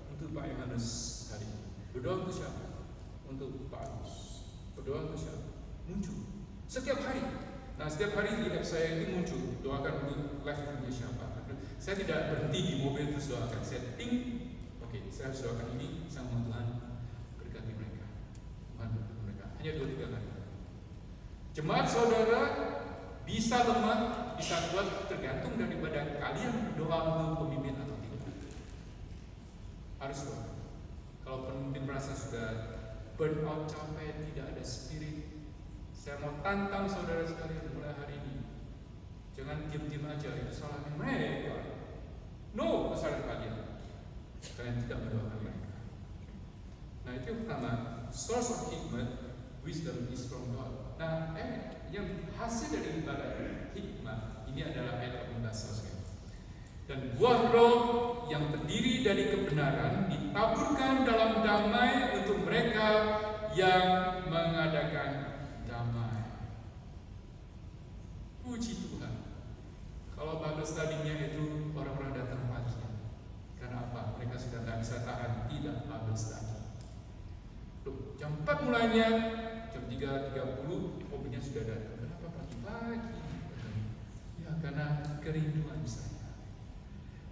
Untuk Pak Yohanes hari ini. Berdoa untuk siapa? Untuk Pak Agus. Berdoa untuk siapa? Muncul setiap hari. Nah, setiap hari di app saya itu muncul, doakan untuk live punya siapa. Saya tidak berhenti di mobil terus doakan. Saya think, oke, saya harus doakan ini sama Tuhan, berkati mereka. Tuhan berkati mereka. Hanya 2-3 kali. Jemaat saudara bisa lemah, bisa kuat tergantung daripada kalian doa untuk pemimpin atau tidak. Harus doa. Kalau pemimpin merasa sudah burn out, capek, tidak ada spirit, saya mau tantang saudara sekalian mulai hari ini. Jangan diam-diam aja, itu salahnya mereka. No, kesalahan kalian. Kalian tidak mendoakan mereka. Nah, itu yang pertama. Source of hikmat, wisdom is from God. Nah, yang hasil dari ibadah hikmat ini adalah ayat 18. Dan buah roh yang terdiri dari kebenaran ditaburkan dalam damai untuk mereka yang mengadakan damai. Puji Tuhan. Kalau bagus tadinya itu orang-orang datang pagi. Karena apa? Mereka sudah tidak bisa tahan tidak bagus tadi. Loh, jam 4 mulainya, jam 3.30 mobilnya sudah datang. Kenapa pagi-pagi? Ya karena kerinduan saya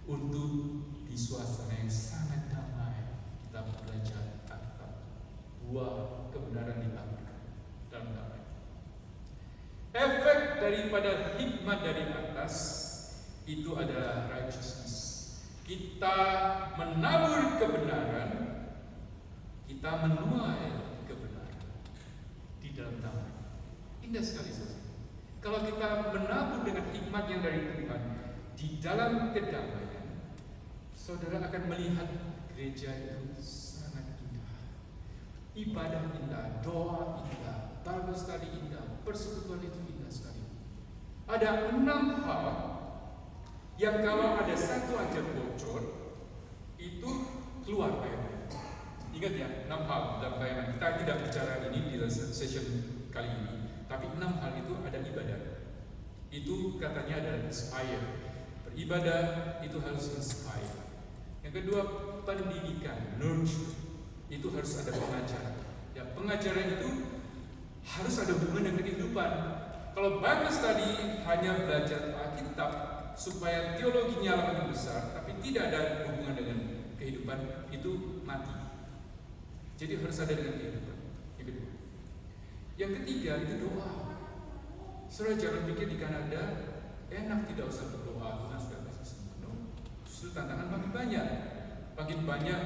untuk di suasana yang sangat damai kita belajar Alkitab. Buah kebenaran ditaburkan dalam damai. Efek daripada hikmat dari atas itu adalah righteousness. Kita menabur kebenaran, kita menuai kebenaran di dalam damai. Indah sekali saudara. Kalau kita menabur dengan hikmat yang dari Tuhan di dalam kedamaian, saudara akan melihat gereja itu sangat indah. Ibadah indah, doa indah, Bible study indah, persekutuan itu indah sekali. Ada 6 hal yang kalau ada satu aja bocor, itu keluar ayatnya. Ingat ya, 6 hal dalam pelayanan. Kita tidak bicara ini di session kali ini, tapi 6 hal itu ada ibadah. Itu katanya adalah inspire. Beribadah itu harus inspire. Yang kedua, pendidikan, nurture. Itu harus ada pengajaran. Ya, pengajaran itu harus ada hubungan dengan kehidupan. Kalau bagus tadi hanya belajar Alkitab supaya teologinya lebih besar, tapi tidak ada hubungan dengan kehidupan, itu mati. Jadi harus ada dengan kehidupan. Yang kedua. Yang ketiga itu doa. Saudara jangan pikir di Kanada enak tidak usah berdoa, Tuhan sudah kasih semua. No. Justru tantangan makin banyak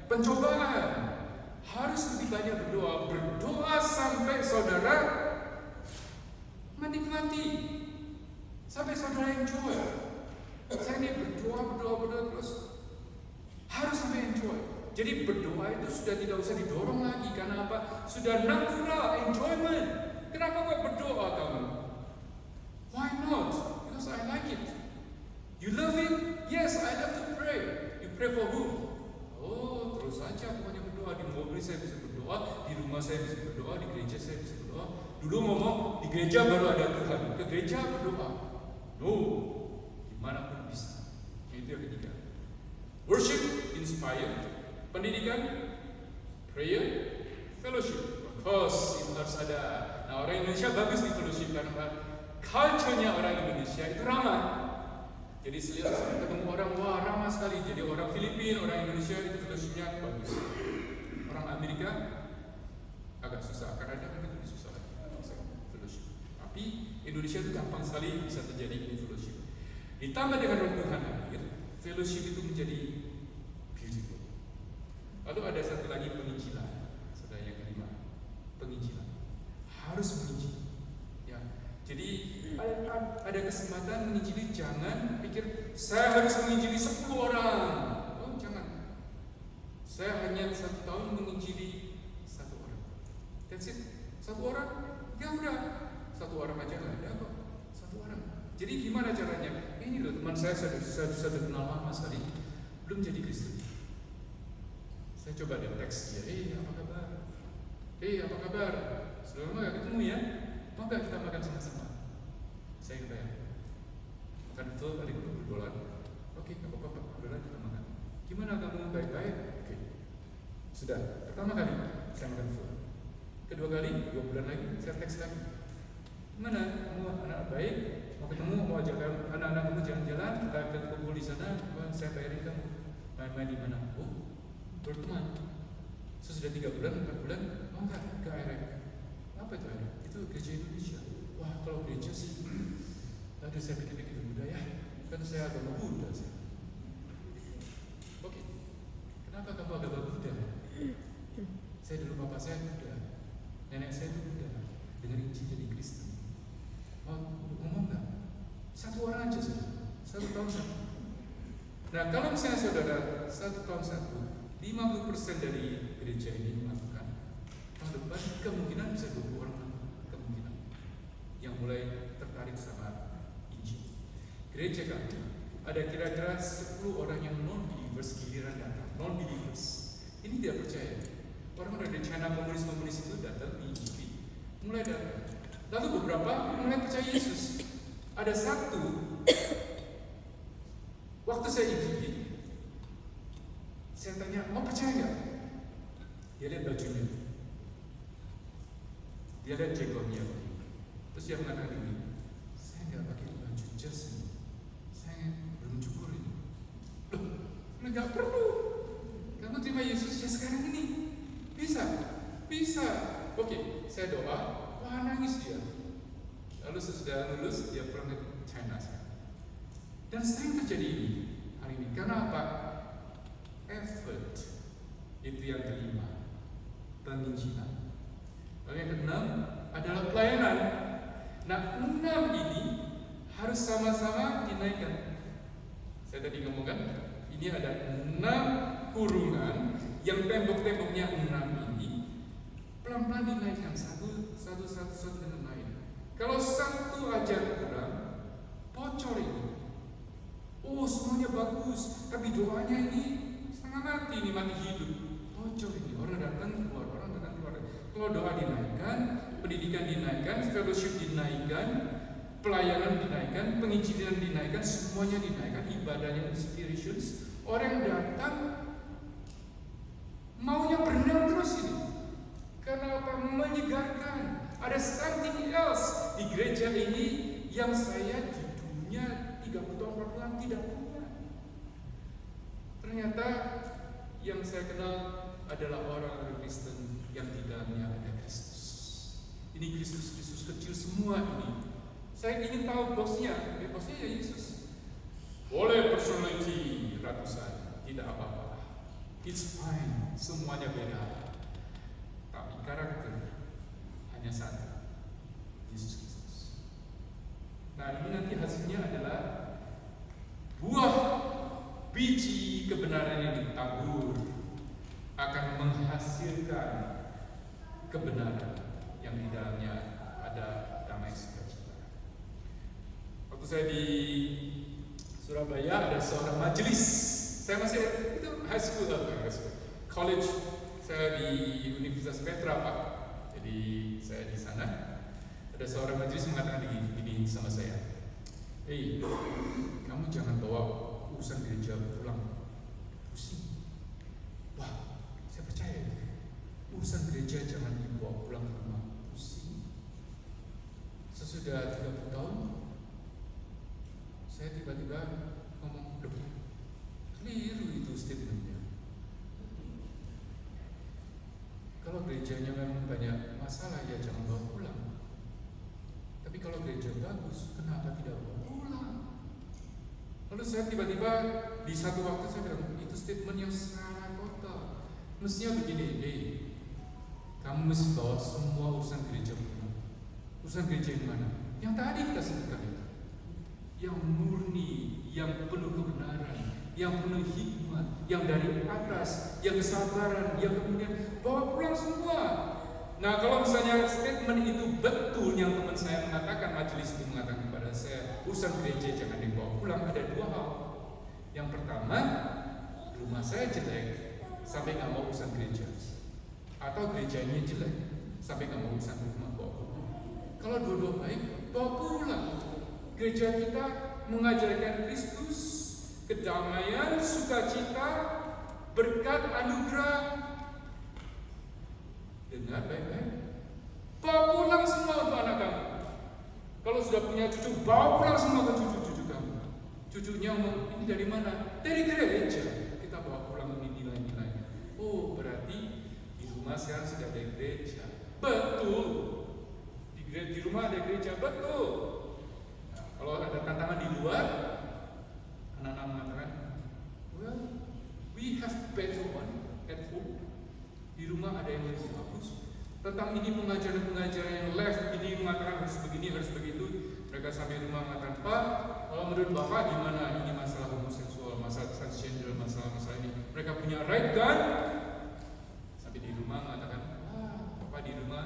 pencobaan. Harus lebih banyak berdoa sampai saudara menikmati, sampai saudara enjoy. Saya ini berdoa terus, harus sampai enjoy. Jadi berdoa itu sudah tidak usah didorong lagi, karena apa? Sudah natural, enjoyment. Kenapa kok berdoa kamu? Why not? Because I like it. You love it? Yes, I love to pray. You pray for who? Oh, terus saja pokoknya berdoa. Di mobil saya bisa berdoa, di rumah saya bisa berdoa, di gereja saya bisa berdoa. Dulu ngomong di gereja baru ada Tuhan, ke gereja berdoa. No, gimana itu yang ketiga. Worship, inspire. Pendidikan, prayer, fellowship. Of course, itu harus ada. Nah, orang Indonesia bagus di fellowship karena culture-nya orang Indonesia itu ramah. Jadi setiap ketemu orang, wah ramah sekali. Jadi orang Filipina, orang Indonesia itu fellowship-nya bagus. Orang Amerika agak susah, karena ada mungkin lebih susah fellowship. Tapi Indonesia itu gampang sekali bisa terjadi ini fellowship. Ditambah dengan Roh Tuhan hadir, fellowship itu menjadi beautiful. Lalu ada satu lagi penginjilan, saudara, yang kelima, penginjilan. Harus menginjil. Ya. Jadi ada kesempatan menginjili, jangan pikir saya harus menginjili 10 orang. Oh, jangan. Saya hanya 1 tahun menginjili 1 orang. That's it. 1 orang, ya udah. 1 orang aja nggak ada kok. 1 orang. Jadi gimana caranya? Ini loh teman saya sudah kenal lama sekali, belum jadi Kristen. Saya coba dia teks dia, apa kabar? Apa kabar? Sudah lama gak ketemu ya? Mau gak kita makan sama-sama? Saya bayar. Makan full kali $20. Oke, gak apa-apa, $20 kita makan. Gimana kamu, baik-baik? Oke. Sudah, pertama kali saya makan full. Kedua kali, 2 bulan lagi, saya teks lagi. Gimana? Kamu anak baik? Mau ketemu, mau ajak anak-anak kamu jalan-jalan, kita kumpul di sana, saya bayarin kamu. Main-main di mana? Oh, berteman. Sudah 3 bulan, 4 bulan, mau nggak ke ARF? Apa itu ARF? Itu gereja Indonesia. Wah, kalau gereja sih, aduh saya pikir-pikir Buddha ya, kan saya agama Buddha sih. Oke, kenapa kamu agama Buddha? Saya dulu papa saya Buddha, nenek saya itu Buddha, dengar Injil jadi Kristen. Mau ngomong nggak? 1 orang aja saudara, 1 tahun 1. Nah, kalau misalnya saudara 1 tahun 1, 50% dari gereja ini melakukan, tahun depan kemungkinan bisa 20 orang kemungkinan yang mulai tertarik sama Injil. Gereja kami ada kira-kira 10 orang yang non-believers giliran datang, non-believers. Ini tidak percaya. Orang dari China komunis itu datang di Injil, mulai datang. Lalu beberapa mulai percaya Yesus. Ada satu, waktu saya Injil, saya tanya, mau percaya nggak? Dia lihat bajunya, dia lihat jenggotnya, terus dia mengatakan ini, saya nggak pakai baju jas ini, saya belum cukur ini. Loh, nggak perlu. Kamu terima Yesus ya sekarang ini, bisa. Oke, saya doa, wah nangis dia. Lalu sesudah lulus dia pulang ke China. Dan sering terjadi ini hari ini. Karena apa? Effort. Itu yang kelima, penginjilan. Lalu yang keenam adalah pelayanan. Nah, 6 ini harus sama-sama dinaikkan. Saya tadi ngomongkan, ini ada 6 kurungan yang tembok-temboknya 6 ini pelan-pelan dinaikkan satu dengan lain. Kalau satu aja kurang, bocor ini. Oh, semuanya bagus, tapi doanya ini setengah mati, ini mati hidup. Bocor ini, orang datang keluar. Kalau doa dinaikkan, pendidikan dinaikkan, fellowship dinaikkan, pelayanan dinaikkan, penginjilan dinaikkan, semuanya dinaikkan, ibadahnya inspirations. Orang datang maunya berenang terus ini. Karena apa? Menyegarkan. Ada something else di gereja ini yang saya di dunia 30 tahun 40 tahun tidak punya. Ternyata yang saya kenal adalah orang Kristen yang di dalamnya ada Kristus. Ini Kristus kecil semua ini. Saya ingin tahu bosnya ya Yesus. Boleh personality ratusan, tidak apa-apa. It's fine, semuanya beda. Tapi karakter hanya satu, Yesus Kristus. Nah, ini nanti hasilnya adalah buah biji kebenaran yang ditabur akan menghasilkan kebenaran yang di dalamnya ada damai sejahtera. Waktu saya di Surabaya ada seorang majelis. Saya masih itu high school, college. Saya di Universitas Petra, Pak. Jadi saya di sana. Ada seorang majelis mengatakan begini sama saya. Hei, kamu jangan bawa urusan gereja pulang pusing. Wah, saya percaya urusan gereja jangan dibawa pulang ke rumah pusing. Sesudah 30 tahun, saya tiba-tiba ngomong, keliru itu statementnya. Kalau gerejanya memang banyak masalah, ya jangan bawa pulang. Tapi kalau gereja bagus, kenapa tidak bawa pulang? Lalu saya tiba-tiba di satu waktu saya bilang, itu statement yang salah total. Mestinya begini, kamu mesti bawa semua urusan gereja pulang. Urusan gereja yang mana? Yang tadi kita sebutkan itu, yang murni, yang penuh kebenaran, yang penuh hikmat, yang dari atas, yang kesabaran, yang kemudian bawa pulang semua. Nah, kalau misalnya statement itu betul yang teman saya mengatakan, majelis itu mengatakan kepada saya, urusan gereja jangan dibawa pulang, ada dua hal. Yang pertama, rumah saya jelek sampai nggak mau urusan gereja, atau gerejanya jelek sampai nggak mau urusan rumah, bawa pulang. Kalau dua-dua baik, bawa pulang. Gereja kita mengajarkan Kristus, kedamaian, sukacita, berkat, anugerah. Dengar baik-baik. Bawa pulang semua untuk anak kamu. Kalau sudah punya cucu, bawa pulang semua ke cucu-cucu kamu. Cucunya ngomong, ini dari mana? Dari gereja. Kita bawa pulang ini nilai-nilainya. Oh, berarti di rumah sekarang sudah ada gereja. Betul. Di rumah ada gereja, betul. Nah, kalau ada tantangan di luar, anak-anak mengatakan, well, we have better one at home. Di rumah ada yang lebih bagus. Tentang ini pengajaran-pengajaran yang left, ini mengatakan harus begini, harus begitu. Mereka sampai rumah mengatakan, Pak, kalau menurut Bapak gimana? Ini masalah homoseksual, masalah transgender, masalah-masalah ini. Mereka punya right kan? Sampai di rumah mengatakan, Bapak di rumah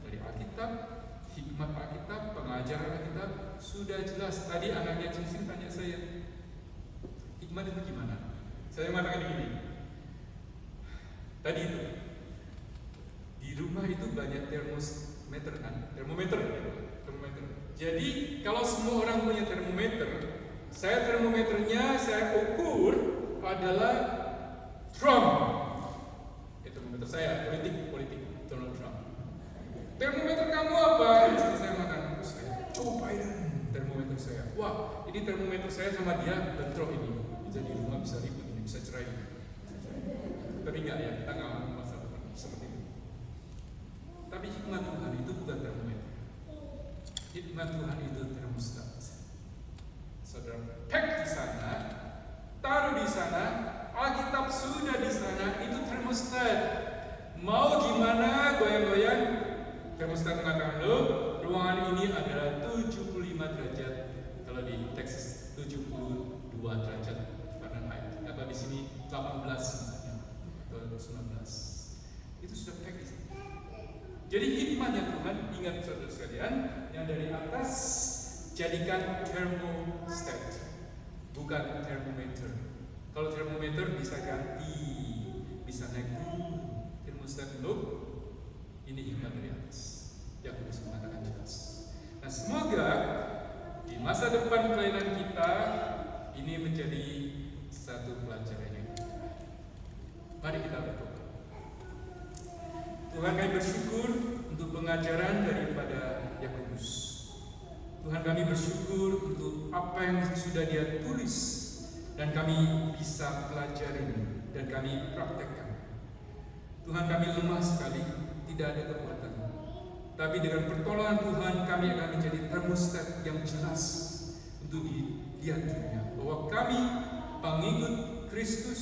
dari Alkitab, hikmat Alkitab, pengajaran Alkitab sudah jelas. Tadi anaknya Cincin tanya saya, hikmat itu gimana? Saya mengatakan begini. Tadi itu di rumah itu banyak termometer kan? Termometer. Jadi kalau semua orang punya termometer, saya termometernya saya ukur adalah Trump. Termometer saya politik Donald Trump. Termometer kamu apa? Istri saya makan, saya Joe Biden. Termometer saya, wah ini termometer saya sama dia bentrok ini. Jadi di rumah bisa ribut ini, bisa cerai. Tapi enggak ya, kita nggak mau masalah seperti itu. Tapi hikmat Tuhan itu bukan termometer. Hikmat Tuhan itu termostat. Saudara, pack di sana, taruh di sana, Alkitab sudah di sana, itu termostat. Mau gimana goyang-goyang, termostat mengatakan, ruangan ini adalah 75 derajat. Kalau di Texas 72 derajat Fahrenheit. Atau di sini 18 misalnya, atau 19. Itu sudah pack di sana. Jadi hikmahnya Tuhan, ingat saudara sekalian, yang dari atas jadikan thermostat, bukan termometer. Kalau termometer bisa ganti, bisa naik turun. Thermostat ini hikmat dari atas. Yakobus mengatakan jelas. Nah, semoga di masa depan pelayanan kita ini menjadi satu pelajaran yang indah. Mari kita berdoa. Tuhan, kami bersyukur untuk pengajaran daripada Yakobus. Tuhan, kami bersyukur untuk apa yang sudah Dia tulis dan kami bisa pelajari dan kami praktekkan. Tuhan, kami lemah sekali, tidak ada kekuatan. Tapi dengan pertolongan Tuhan kami akan menjadi termostat yang jelas untuk dilihat dunia bahwa kami pengikut Kristus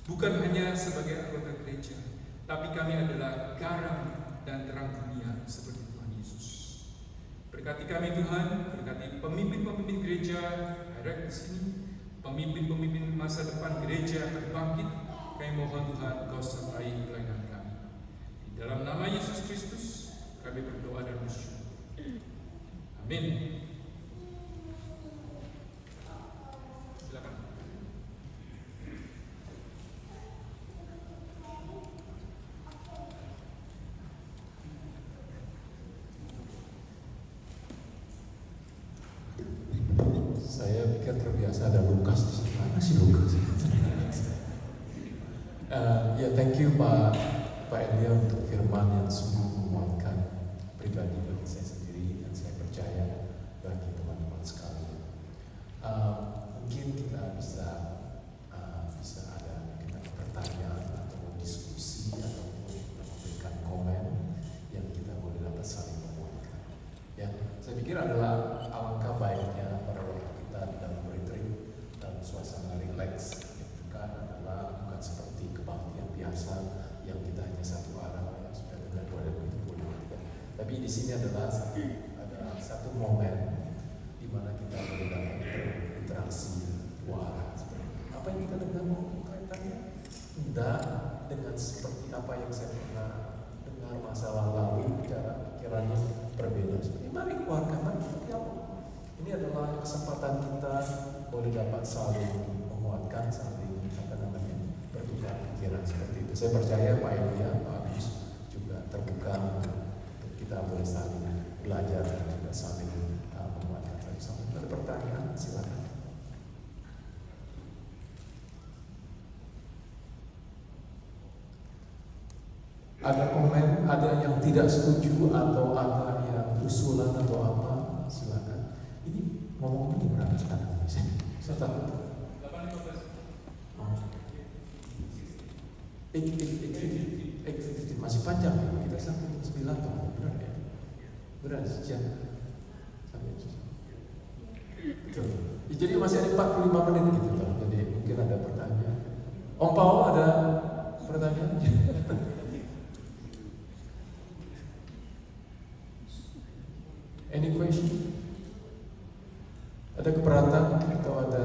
bukan hanya sebagai anggota gereja, tapi kami adalah garam dan terang dunia seperti Tuhan Yesus. Berkati kami Tuhan, berkati pemimpin-pemimpin gereja ada di sini, pemimpin-pemimpin masa depan gereja yang berbangkit. Kami mohon Tuhan, Kau sertai pelayanan kami. Di dalam nama Yesus Kristus kami berdoa dan bersyukur. Amin. Silakan. Saya pikir terbiasa ada Lukas di sini. Mana sih Lukas? Ya, thank you Pak Elia untuk firman yang sungguh menguatkan pribadi bagi saya sendiri dan saya percaya bagi teman-teman sekalian. Mungkin kita bisa ada pertanyaan atau diskusi atau memberikan komen yang kita boleh dapat saling menguatkan. Ya, saya pikir adalah alangkah baiknya pada waktu kita dalam retreat dalam suasana relax, itu kan adalah bukan seperti kebaktian biasa yang kita hanya satu arah yang sudah dengar boleh begitu. Tapi di sini adalah satu momen di mana kita boleh dapat berinteraksi dua arah. Apa yang kita dengar mau kaitannya tidak dengan seperti apa yang saya pernah dengar masalah lalu, cara pikirannya berbeda. Seperti mari keluarkan, mari kita. Ini adalah kesempatan kita boleh dapat saling menguatkan, saling bertukar pikiran seperti itu. Saya percaya Pak Elia, Pak Agus juga terbuka untuk kita boleh saling belajar dan juga saling menguatkan satu sama lain. Ada pertanyaan, silakan. Ada komen, ada yang tidak setuju atau ada yang usulan atau apa, silakan. Ini ngomong ini berapa sekarang? Saya takut. 8 masih panjang ya, kita sampai 9 tahun, benar ya? Benar, sejak sampai betul. Jadi masih ada 45 menit gitu toh. Jadi mungkin ada pertanyaan. Om Pao ada pertanyaan? Any question? Ada keberatan atau ada?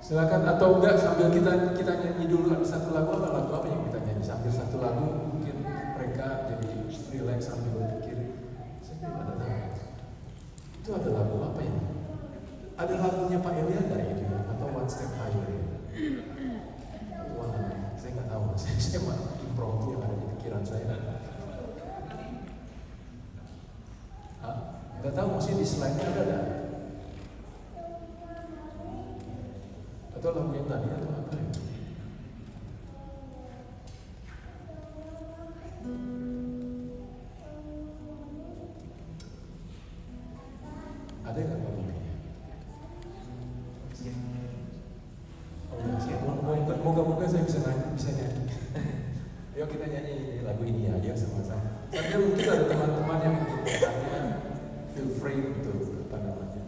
Silakan, atau enggak sambil kita nyanyi dulu, ada satu lagu apa yang kita nyanyi sambil satu lagu, mungkin mereka jadi relax sambil berpikir. Saya tidak ada tahu. Itu ada lagu apa ini? Ada lagunya Pak Elia ada itu atau One Step Higher? Wah, saya nggak tahu. Saya mah impromptu yang ada di pikiran saya. Nggak tahu, mesti di slide-nya ada. Atau lagu yang tadi atau apa ya? Ada nggak lagunya? Oh ya, saya moga-moga saya bisa nyanyi. Ayo kita nyanyi lagu ini aja sama-sama. Sambil mungkin ada teman-teman yang ingin bertanya, feel free untuk apa namanya.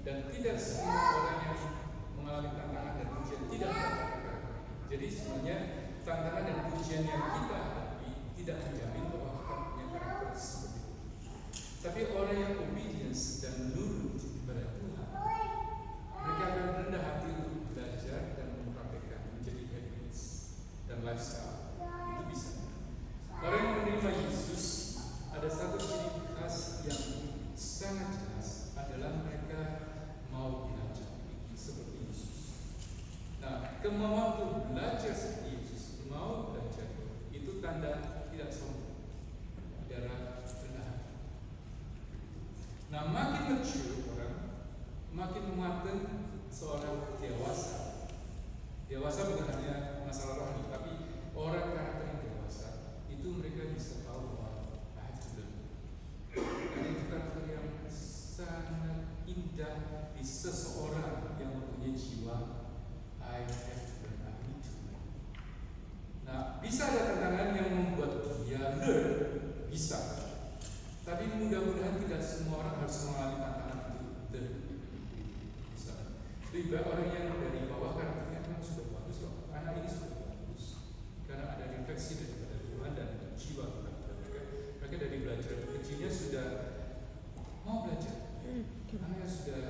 Dan tidak semua orang yang mengalami tantangan dan ujian tidak mendapatkan. Jadi sebenarnya tantangan dan ujian yang kita hadapi tidak menjamin bahwa kita punya karakter seperti itu. Tapi orang yang obedience dan nurut kepada Tuhan, mereka akan rendah hati untuk belajar dan mempraktekkan menjadi habits dan lifestyle. Itu bisa. Orang yang menerima Yesus, ada satu ciri khas yang sangat jelas adalah mereka mau belajar seperti Yesus. Nah, kemauan untuk belajar seperti Yesus, mau belajar, itu tanda tidak sombong, darah rendah hati. Nah, makin mature orang, makin matang seorang dewasa. Dewasa bukan hanya masalah rohani, tapi orang karakter yang dewasa itu mereka bisa tahu bahwa I have to learn. Dan itu karakter yang sangat indah di seseorang yang mempunyai jiwa I have to learn, I need to learn. Nah, bisa ada tantangan yang membuat dia learn, bisa. Tapi mudah-mudahan tidak semua orang harus mengalami tantangan itu learn. Bisa. Lebih baik orang yang dari bawah karakternya memang sudah bagus loh. Anak ini sudah bagus karena ada refleksi daripada Tuhan dan jiwa Tuhan. Mereka dari belajar kecilnya sudah mau belajar. Anaknya sudah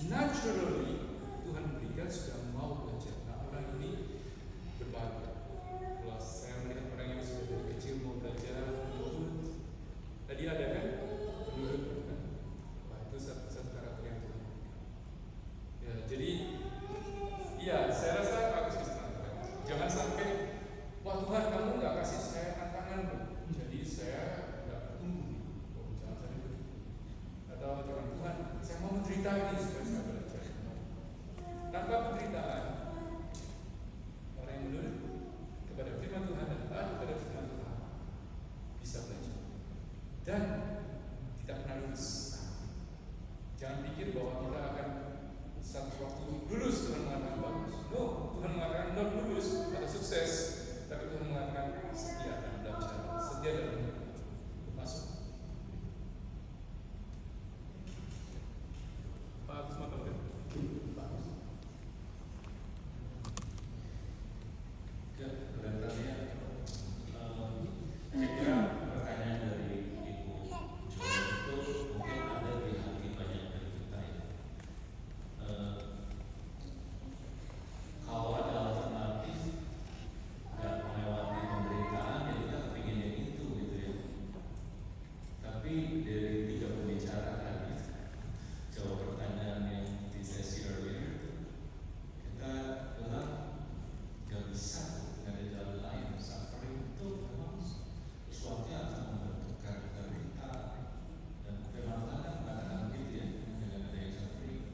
naturally Tuhan berikan sudah mau belajar. Nah, orang ini berbahagia. Kalau saya melihat orang yang sudah dari kecil mau belajar, menurut tadi ada kan, menurut kan, wah itu satu karakter yang Tuhan. Ya, jadi, iya, saya rasa bagus Tuhan. Jangan sampai, wah Tuhan kamu nggak kasih saya tantangan, jadi saya nggak bertumbuh. Oh, jangan sampai begitu. Atau jangan Tuhan, saya mau menderita ini supaya saya belajar. Tanpa penderitaan, orang yang menurut kepada firman Tuhan dan taat kepada firman Tuhan bisa belajar dan tidak pernah lulus. Jangan pikir bahwa kita akan satu waktu lulus Tuhan mengatakan bagus. No, Tuhan mengatakan not lulus atau sukses, tapi Tuhan mengatakan setia dan belajar, setia dan masuk. Pak Agus Matakan. Ya, kelihatannya saya kira pertanyaan dari Ibu Joy itu mungkin ada di hati banyak dari kita ya. Kalau ada alternatif nggak melewati pemberitaan ya kita kepingin yang itu gitu ya. Tapi dari 3 pembicara tadi jawab pertanyaan yang di sesi earlier kita bilang gak bisa, gak ada jalan lain. Suffering itu memang sesuatu yang akan membentuk karakter kita. Dan firman Tuhan kan mengatakan begitu ya, dengan ada yang suffering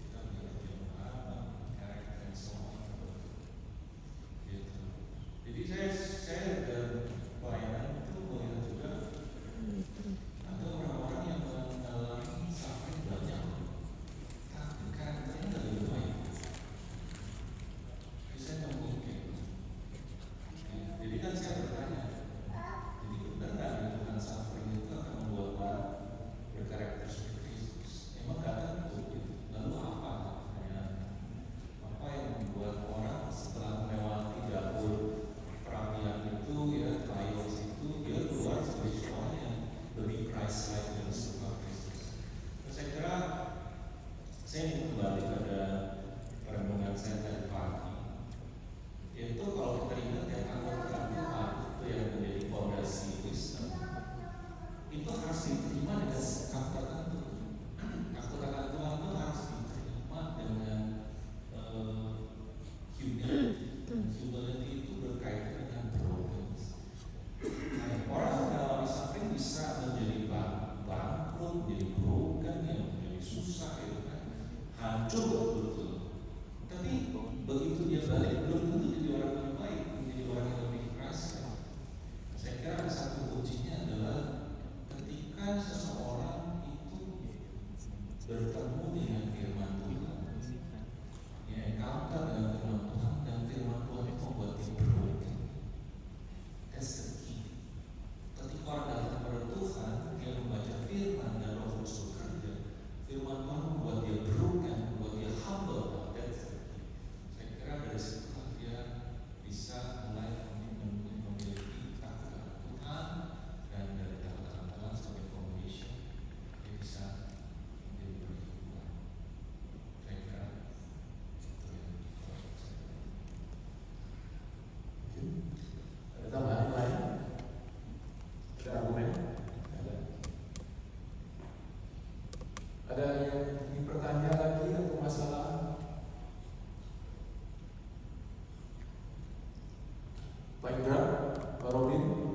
kita menjadi punya harapan, karakter yang semua terbentuk gitu. Jadi saya dan pelayanan itu melihat juga ada orang-orang yang mengalami suffering banyak, tapi karakternya nggak lebih baik. Saya nggak mungkin. Jadi kan saya bertanya, jadi benar nggak Tuhan suffering itu akan membuat orang berkarakter seperti Yesus? Emang nggak tentu. Lalu apa? Apa yang membuat orang setelah melewati dapur perapian itu, ya trials itu, dia keluar sebagai seorang yang lebih Christ-like dan serupa Kristus? Saya kira saya ingin kembali pada perenungan saya tadi pagi. Yaitu kalau kita ingat yang akan Tuhan itu yang menjadi fondasi Kristen, itu harus diterima dengan sikap tertentu. Akan Tuhan itu harus diterima dengan humility. Humility itu berkaitan dengan brokenness. Nah, orang yang mengalami suffering bisa menjadi bangkrut, menjadi broken, yang menjadi susah, itu kan hancur betul. Tapi begitu dia balik belum tentu jadi orang yang baik, menjadi orang yang lebih keras. Saya kira ada satu kuncinya adalah ketika seseorang itu bertemu dengan firman Tuhan, ya encounter dengan firman Tuhan, dan firman Tuhan itu membuat dia broken. That's the key. Ketika orang datang kepada Tuhan, dia membaca firman dan Roh Ada yang ingin bertanya lagi atau masalah? Pak Indra, Pak Robin.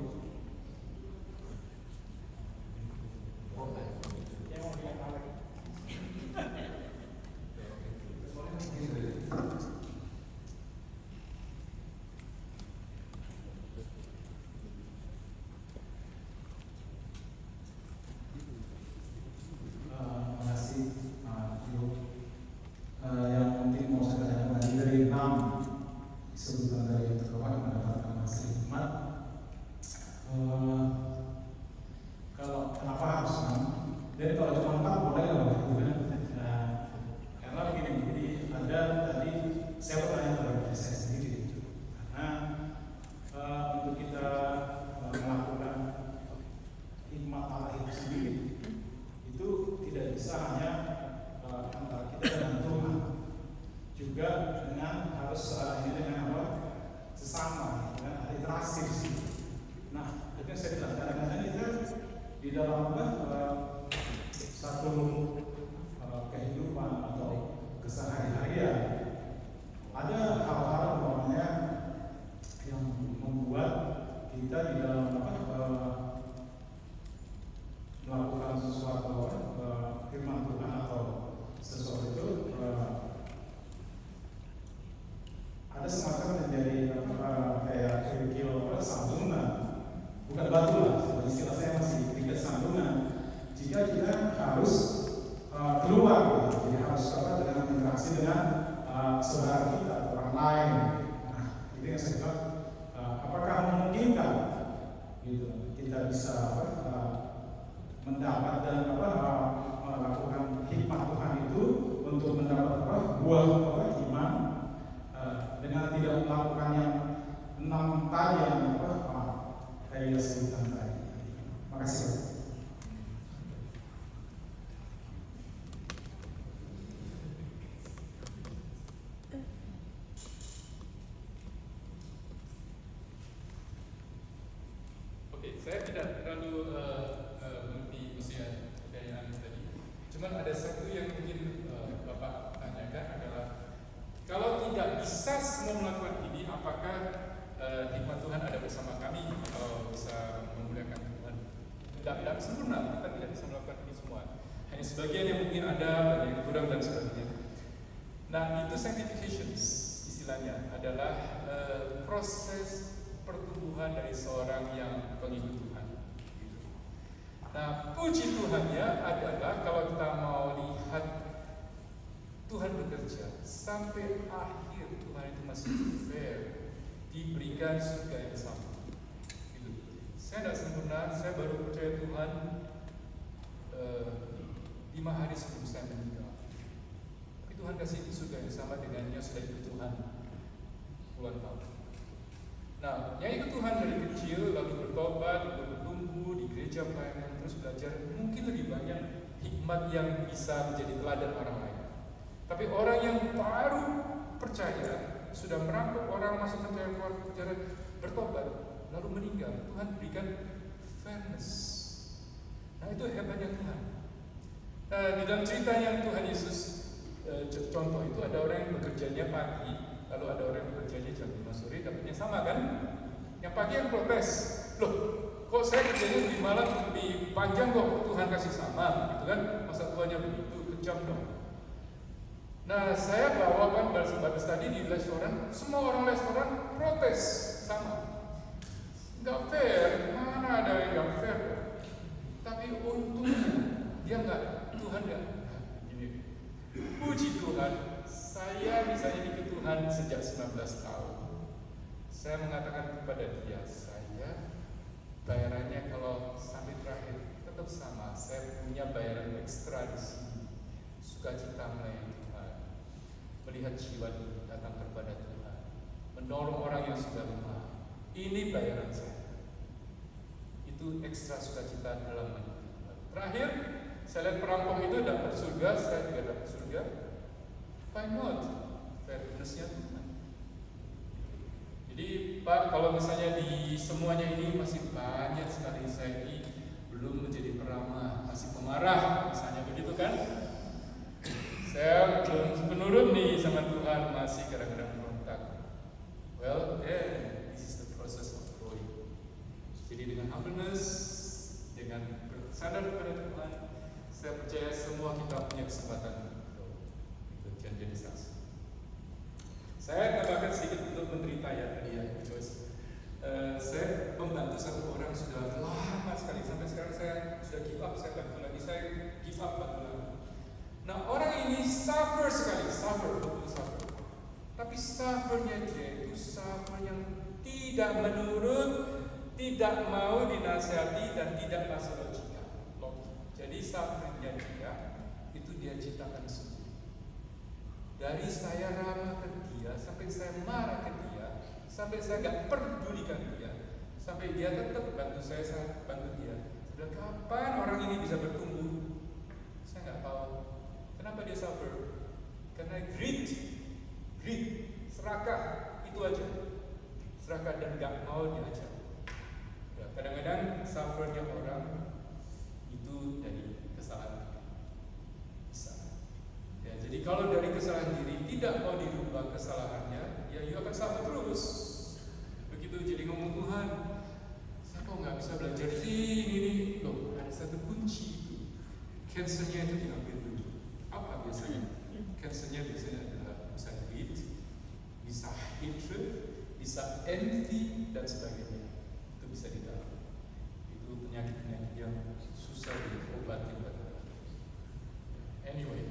Yang mungkin mau saya tanyakan tadi dari 6 disebutkan dari terkawan mendapatkan hasil hikmat. Kalau kenapa harus 6? Jadi kalau cuma 4 boleh lah, karena begini, jadi ada tadi saya bertanya kepada diri saya sendiri, karena untuk kita melakukan hikmat Allah itu sendiri itu tidak bisa hanya antara kita dengan Tuhan, juga dengan harus ini dengan apa sesama, dengan interaksi. Nah, itu yang saya bilang kadang-kadang kita di dalam satu kehidupan atau keseharian ada hal-hal umpamanya yang membuat kita di dalam melakukan sesuatu firman Tuhan atau sesuatu itu ada semacam menjadi kayak kerikil sambungan, bukan batu lah, istilah saya masih tidak sambungan. Jika kita harus keluar, gitu. Jadi harus dengan interaksi dengan saudara kita atau orang lain. Nah, itu yang saya bilang, apakah memungkinkan gitu kita bisa mendapat dan melakukan hikmat Tuhan itu untuk mendapat buah iman dengan tidak melakukan yang 6 tadi yang kayak sebutkan tadi. Makasih. Oke, saya tidak terlalu mengerti usia pertanyaan tadi. Cuman ada satu yang mungkin Bapak tanyakan adalah kalau tidak bisa semua melakukan ini, apakah hikmat Tuhan ada bersama kami atau bisa memuliakan Tuhan? Tidak sempurna, kita tidak bisa melakukan ini semua. Hanya sebagian yang mungkin ada, banyak yang kurang dan sebagainya. Nah, itu sanctification istilahnya adalah proses pertumbuhan dari seorang yang pengikut Tuhan. Nah, puji Tuhannya adalah kalau kita mau lihat Tuhan bekerja sampai akhir, Tuhan itu masih fair, diberikan surga yang sama. Gitu. Saya tidak sempurna, saya baru percaya Tuhan 5 hari sebelum saya meninggal. Tapi Tuhan kasih surga yang sama dengan yang sudah ikut Tuhan puluhan tahun. Nah, yang ikut Tuhan dari kecil, lalu bertobat, lalu bertumbuh di gereja pelayanan, terus belajar, mungkin lebih banyak hikmat yang bisa menjadi teladan orang lain. Tapi orang yang baru percaya, sudah merangkul orang masuk percaya, keluar percaya, bertobat, lalu meninggal, Tuhan berikan fairness. Nah, itu hebatnya Tuhan. Di dalam cerita yang Tuhan Yesus contoh itu ada orang yang bekerjanya pagi, lalu ada orang yang bekerjanya jam 5 sore, dapatnya sama kan? Yang pagi yang protes, loh kok saya kerjanya lebih malam, lebih panjang kok Tuhan kasih sama, gitu kan? Masa Tuhannya begitu, kejam dong. Nah, saya bawakan balas tadi di restoran, semua orang restoran protes sama. Nggak fair, mana ada yang nggak fair? Tapi untungnya dia nggak, Tuhan nggak. Gini, puji Tuhan, saya misalnya ikut Tuhan sejak 19 tahun. Saya mengatakan kepada dia, saya bayarannya kalau sampai terakhir tetap sama. Saya punya bayaran ekstra di sini. Sukacita melayani Tuhan, melihat jiwa ini datang kepada Tuhan, menolong orang yang sudah lemah. Ini bayaran saya. Itu ekstra sukacita dalam melayani Tuhan. Terakhir, saya lihat perampok itu dapat surga, saya tidak dapat surga. Why not? Fairness-nya Tuhan. Jadi Pak, kalau misalnya di semuanya ini masih banyak sekali saya ini belum menjadi peramah, masih pemarah, misalnya begitu kan? masih kadang-kadang berontak. Well, then this is the process of growing. Jadi dengan humbleness, dengan bersandar kepada Tuhan, saya percaya semua kita punya kesempatan untuk jadi saksi. Saya tambahkan sedikit untuk menderita ya tadi ya, Joyce. Saya membantu satu orang sudah lama sekali, sampai sekarang saya sudah give up, saya bantu lagi, saya give up bantu lagi. Nah orang ini suffer sekali, betul suffer. Tapi suffernya dia itu suffer yang tidak menurut, tidak mau dinasihati dan tidak masuk logika. Jadi suffernya dia itu dia ciptakan sendiri. Dari saya ramah ke dia, sampai saya marah ke dia, sampai saya gak pedulikan dia, sampai dia tetap bantu saya bantu dia. Sudah kapan orang ini bisa bertumbuh? Saya nggak tahu. Kenapa dia suffer? Karena greed, serakah, itu aja. Serakah dan gak mau diajar. Ya, kadang-kadang suffernya orang itu dari kesalahan besar. Ya, jadi kalau dari kesalahan diri tidak mau dirubah kesalahannya, ya you akan suffer terus. Begitu jadi ngomong Tuhan, saya kok nggak bisa belajar ini loh, ada satu kunci itu. Cancernya itu diambil dulu. Apa biasanya? Cancernya biasanya adalah bisa greed, bisa hatred, bisa envy dan sebagainya. Itu bisa ditahu. Itu penyakit-penyakit yang susah diobati. Anyway,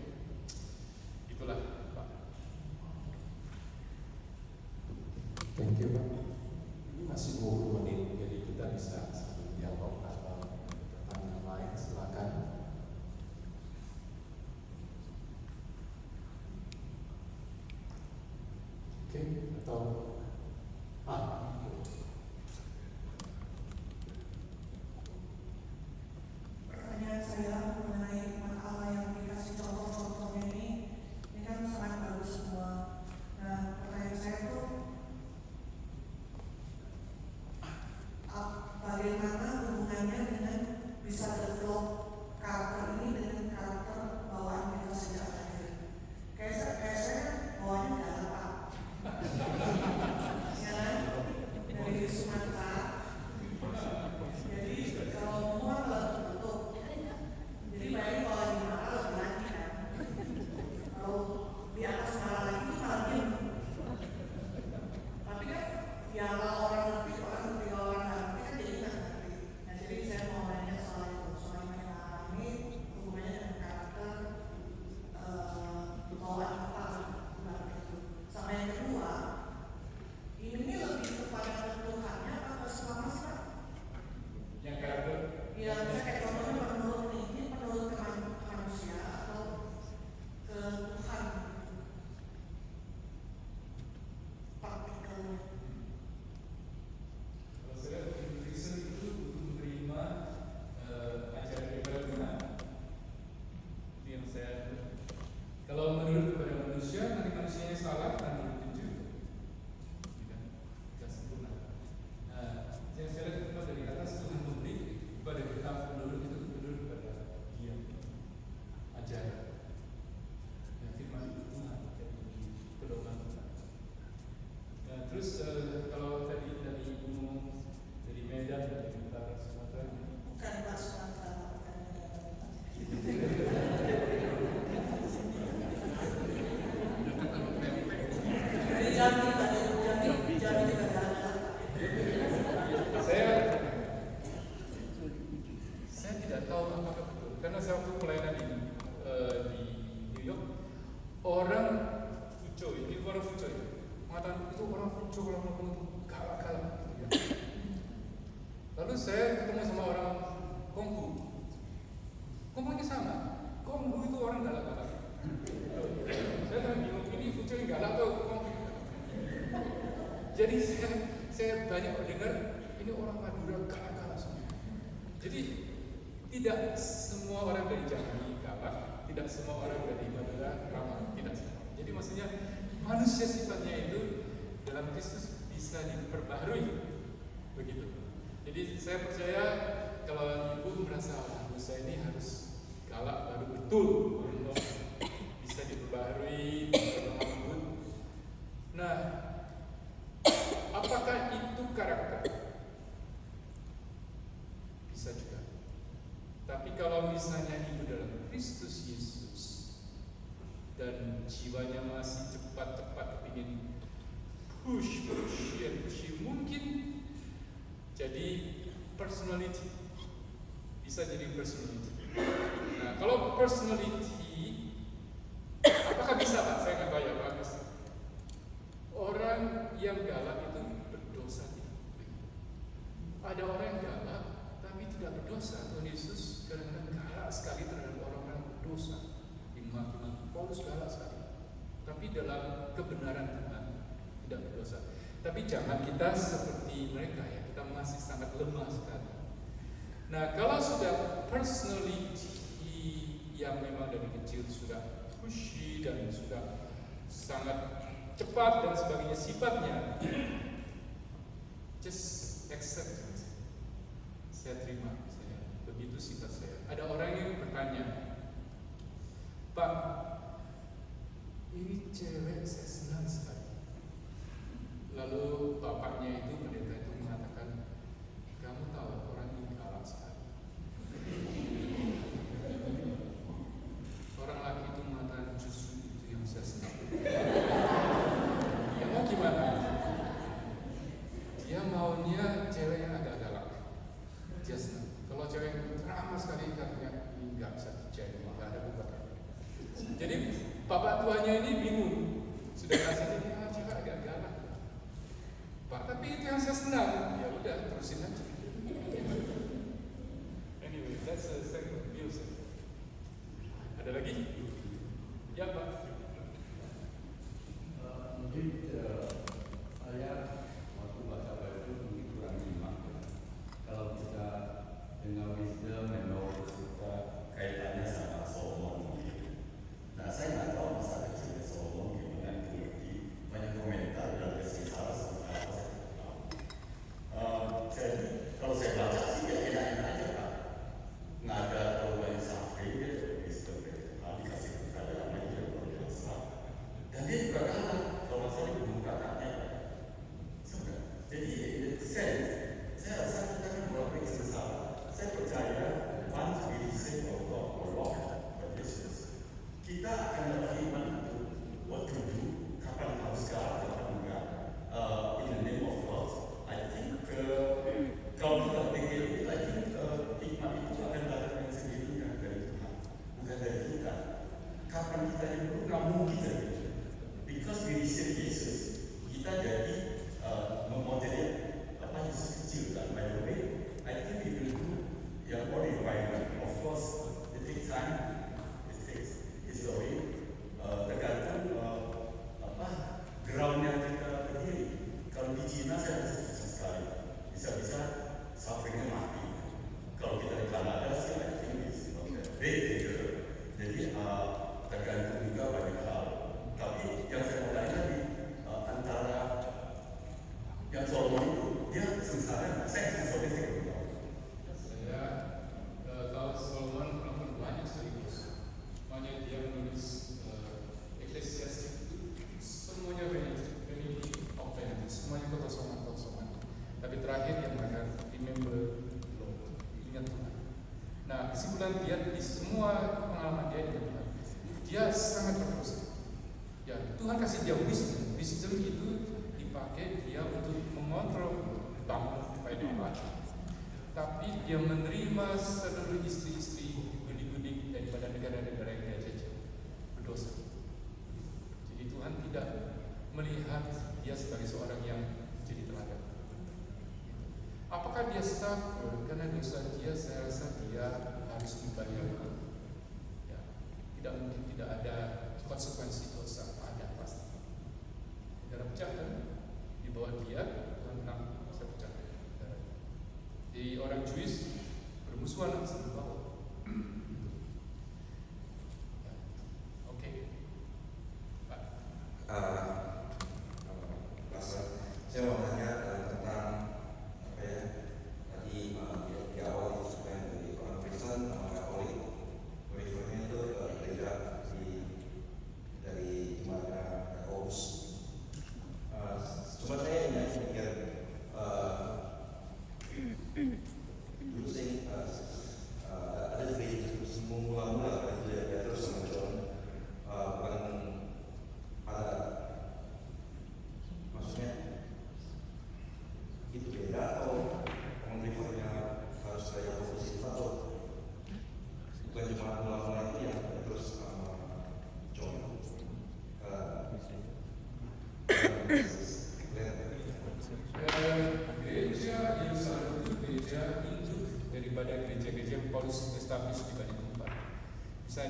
itulah Pak. Thank you Pak. Ini masih 20 menit, jadi kita bisa sambil dialog atau pertanyaan lain, silakan. Oke, atau pertanyaan saya mengenai iman Allah yang dikasih contoh-contohnya ini kan sangat bagus semua. Nah, pertanyaan saya tuh bagaimana hubungannya dengan bisa develop karakter ini dengan karakter bawaan kita sejak lahir? Kayak saya bawaannya nggak apa, ya kan? Dari Sumatera. Jadi kalau mau tutup. Jadi bayangin kalau lagi marah lebih lagi kan. Kalau di atas marah lagi itu malah diem. Tapi kan ya kalau orang ngerti kalau orang nggak ngerti kan jadi nggak ngerti. Nah jadi saya mau nanya soal itu, soal ini hubungannya dengan karakter bawaan apa itu. Sama yang kedua, ini lebih kepada Tuhannya atau selama sih Pak? yang karakter? Ya, saya kayak contohnya menurut ini menurut ke manusia atau ke Tuhan partikelnya. Kalau saya Kristen itu untuk menerima ajaran daripada Tuhan. Itu yang saya. Kalau menurut kepada manusia, nanti manusianya salah, nanti ditunjuk. Tidak sempurna. Nah, yang saya lihat itu dari atas Tuhan memberi kepada kita menurut itu menurut kepada Dia ajaran. Dan firman itu Tuhan jadi pedoman Tuhan. Nah, terus kalau tadi dari Gunung, dari Medan, dari utara Sumatera, Bukan Pak Sumatera, bukan Medan. Dari Jambi, Pak. Jambi juga ada. saya tidak tahu apakah betul karena saya waktu pelayanan di New York orang Fuco ini orang Fuco ya mengatakan itu orang Fuco orang ngomong itu galak-galak gitu ya. Lalu saya ketemu sama orang Konghu, ngomongnya sama, Konghu itu orang galak-galak. Saya kan bingung ini Fuco yang galak atau Konghu. Jadi saya banyak mendengar ini orang Madura galak-galak semua. Jadi tidak semua orang dari Jambi galak, tidak semua orang dari Madura ramah, tidak semua. Jadi maksudnya manusia sifatnya itu dalam Kristus bisa diperbaharui, begitu. Jadi saya percaya kalau ibu merasa manusia ini harus galak baru betul, baru bisa diperbaharui, berlembut. dan jiwanya masih cepat-cepat ingin push, mungkin jadi personality, bisa jadi personality. Nah, kalau personality, apakah bisa Pak? Saya nggak bayar Pak. Orang yang galak itu berdosa tidak? Ada orang yang galak tapi tidak berdosa. Tuhan Yesus kadang-kadang galak sekali terhadap orang-orang berdosa. Dimaki-maki. Paulus galak sekali. Tapi dalam kebenaran Tuhan tidak berdosa. Tapi jangan kita seperti mereka ya. Kita masih sangat lemah sekali. Nah, kalau sudah personality yang memang dari kecil sudah pushy dan sudah sangat cepat dan sebagainya sifatnya, just accept it. Saya terima, begitu sifat saya. Ada orang yang bertanya, Pak, ini cewek saya senang sekali. Lalu bapaknya itu, pendeta itu mengatakan, kamu tahu orang ini galak sekali. Orang laki itu mengatakan, justru itu yang saya senang. Ya mau gimana? Dia maunya cewek yang agak galak. Dia senang. Kalau cewek yang ramah sekali, katanya ini nggak bisa dicari, nggak ada hubungan. Jadi bapak tuanya ini bingung. Sudah kasih dia cewek agak galak. Pak, tapi itu yang saya senang. Ya udah, terusin aja. Anyway, that's the second music. Ada lagi? Ya Pak. Mungkin saya waktu baca Bible mungkin kurang nyimak. Kalau kita dengar wisdom and knowledge kita Kaitannya sama Solomon. Nah, saya nggak tahu masa kecil Solomon gimana itu lebih banyak komentar dan kesalahan seperti apa saya tidak tahu. Jadi kalau saya baca sih ya enak-enak aja Pak. Nggak ada terlalu suffering gitu, wisdom itu. Dikasih kepada namanya dia luar biasa. Dan dia juga kalah kalau masalah ibu kakaknya. Sudah. Jadi saya rasa kita kan berapa besar. Saya percaya once we receive our Lord Yesus, kita akan dapat iman itu what to do, kapan harus kalah, kapan enggak. In the name of God, I think kalau kita pikir itu, I think hikmat itu akan datang sendirinya dari Tuhan, bukan dari kita. Kapan kita itu nggak mungkin dari kita. Because we receive Yesus, kita jadi memodelnya apa Yesus kecil kan. By the way, I think we will do yang all environment. Of course, it takes time, it takes history, tergantung apa ground yang kita berdiri. Kalau di Cina saya rasa susah sekali, bisa-bisa sufferingnya mati. Kalau kita di Kanada sih, I think it's very bigger. Jadi tergantung juga banyak hal. Tapi yang saya mau tanya tadi antara yang Solomon itu dia sengsara, saya belum tahu. Saya tahu Solomon melakukan banyak sekaligus. Makanya dia menulis Ecclesiastes itu semuanya vanity of vanity, semuanya kekosongan. Tapi terakhir yang mereka remember Lord, ingat Tuhan. Nah, kesimpulan dia di semua pengalaman dia ingat Tuhan. Dia sangat berproses. Ya, Tuhan kasih dia wisdom. Wisdom itu dipakai dia untuk mengontrol bangun supaya dia mati. Tapi dia menerima seluruh istri-istri gudik-gudik daripada negara-negara yang dia jajah berdosa. Jadi Tuhan tidak melihat dia sebagai seorang yang jadi teladan. Apakah dia suffer karena dosa dia? Saya rasa dia harus dibayar. Ya, tidak mungkin tidak ada konsekuensi dosa, ada pasti. Negara pecah kan? Di bawah dia Tuhan bilang saya pecah. Jadi orang Jewish bermusuhan sama bawah. Oke. Pak. Saya mau tanya tentang apa ya tadi di awal disebutkan dari orang Kristen sama Katolik, Katoliknya itu beda dari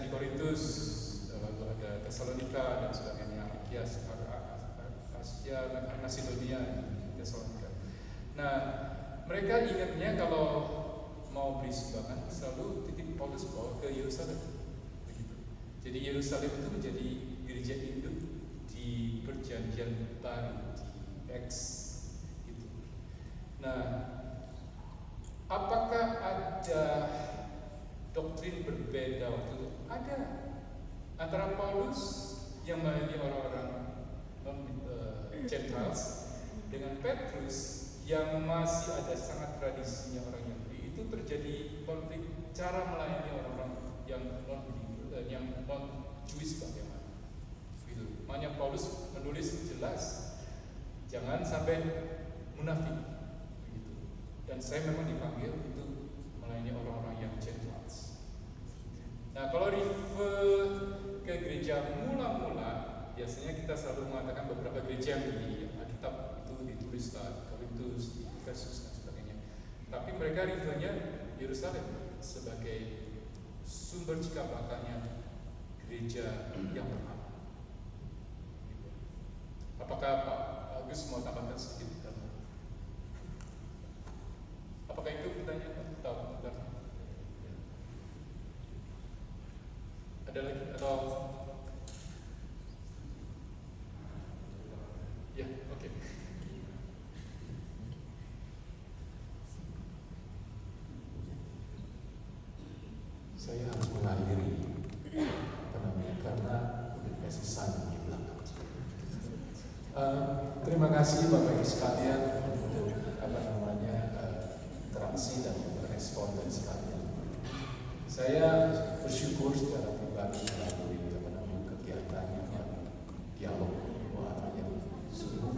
di Korintus, lalu ada Tesalonika dan sebagainya, Asia, Masedonia, Tesalonika. Nah, mereka ingatnya kalau mau beri sumbangan selalu titip Paulus bawa ke Yerusalem. Begitu. Jadi Yerusalem itu menjadi gereja induk di Perjanjian Baru di Acts itu. Nah, apakah ada doktrin berbeda waktu itu? Ada antara Paulus yang melayani orang-orang Gentiles dengan Petrus yang masih ada sangat tradisinya orang Yahudi. Itu terjadi konflik cara melayani orang-orang yang non Jewish bagaimana. Gitu. Makanya Paulus menulis jelas jangan sampai munafik. Begitu. Dan saya memang dipanggil untuk melayani orang-orang yang Gentiles. Nah, kalau refer ke gereja mula-mula, biasanya kita selalu mengatakan beberapa gereja yang di Alkitab itu ditulis Korintus, Efesus dan sebagainya. Tapi mereka refernya Yerusalem sebagai sumber cikal bakalnya gereja yang pertama. Apakah Pak Agus mau tambahkan sedikit? Apakah itu pertanyaan? Tahu? Ada lagi atau? Ya, oke. Saya harus mengakhiri karena udah dikasih sign di belakang. Terima kasih Bapak Ibu sekalian untuk interaksi dan respon dari sekalian. Saya bersyukur secara pribadi melalui kegiatan yang dialog yang sungguh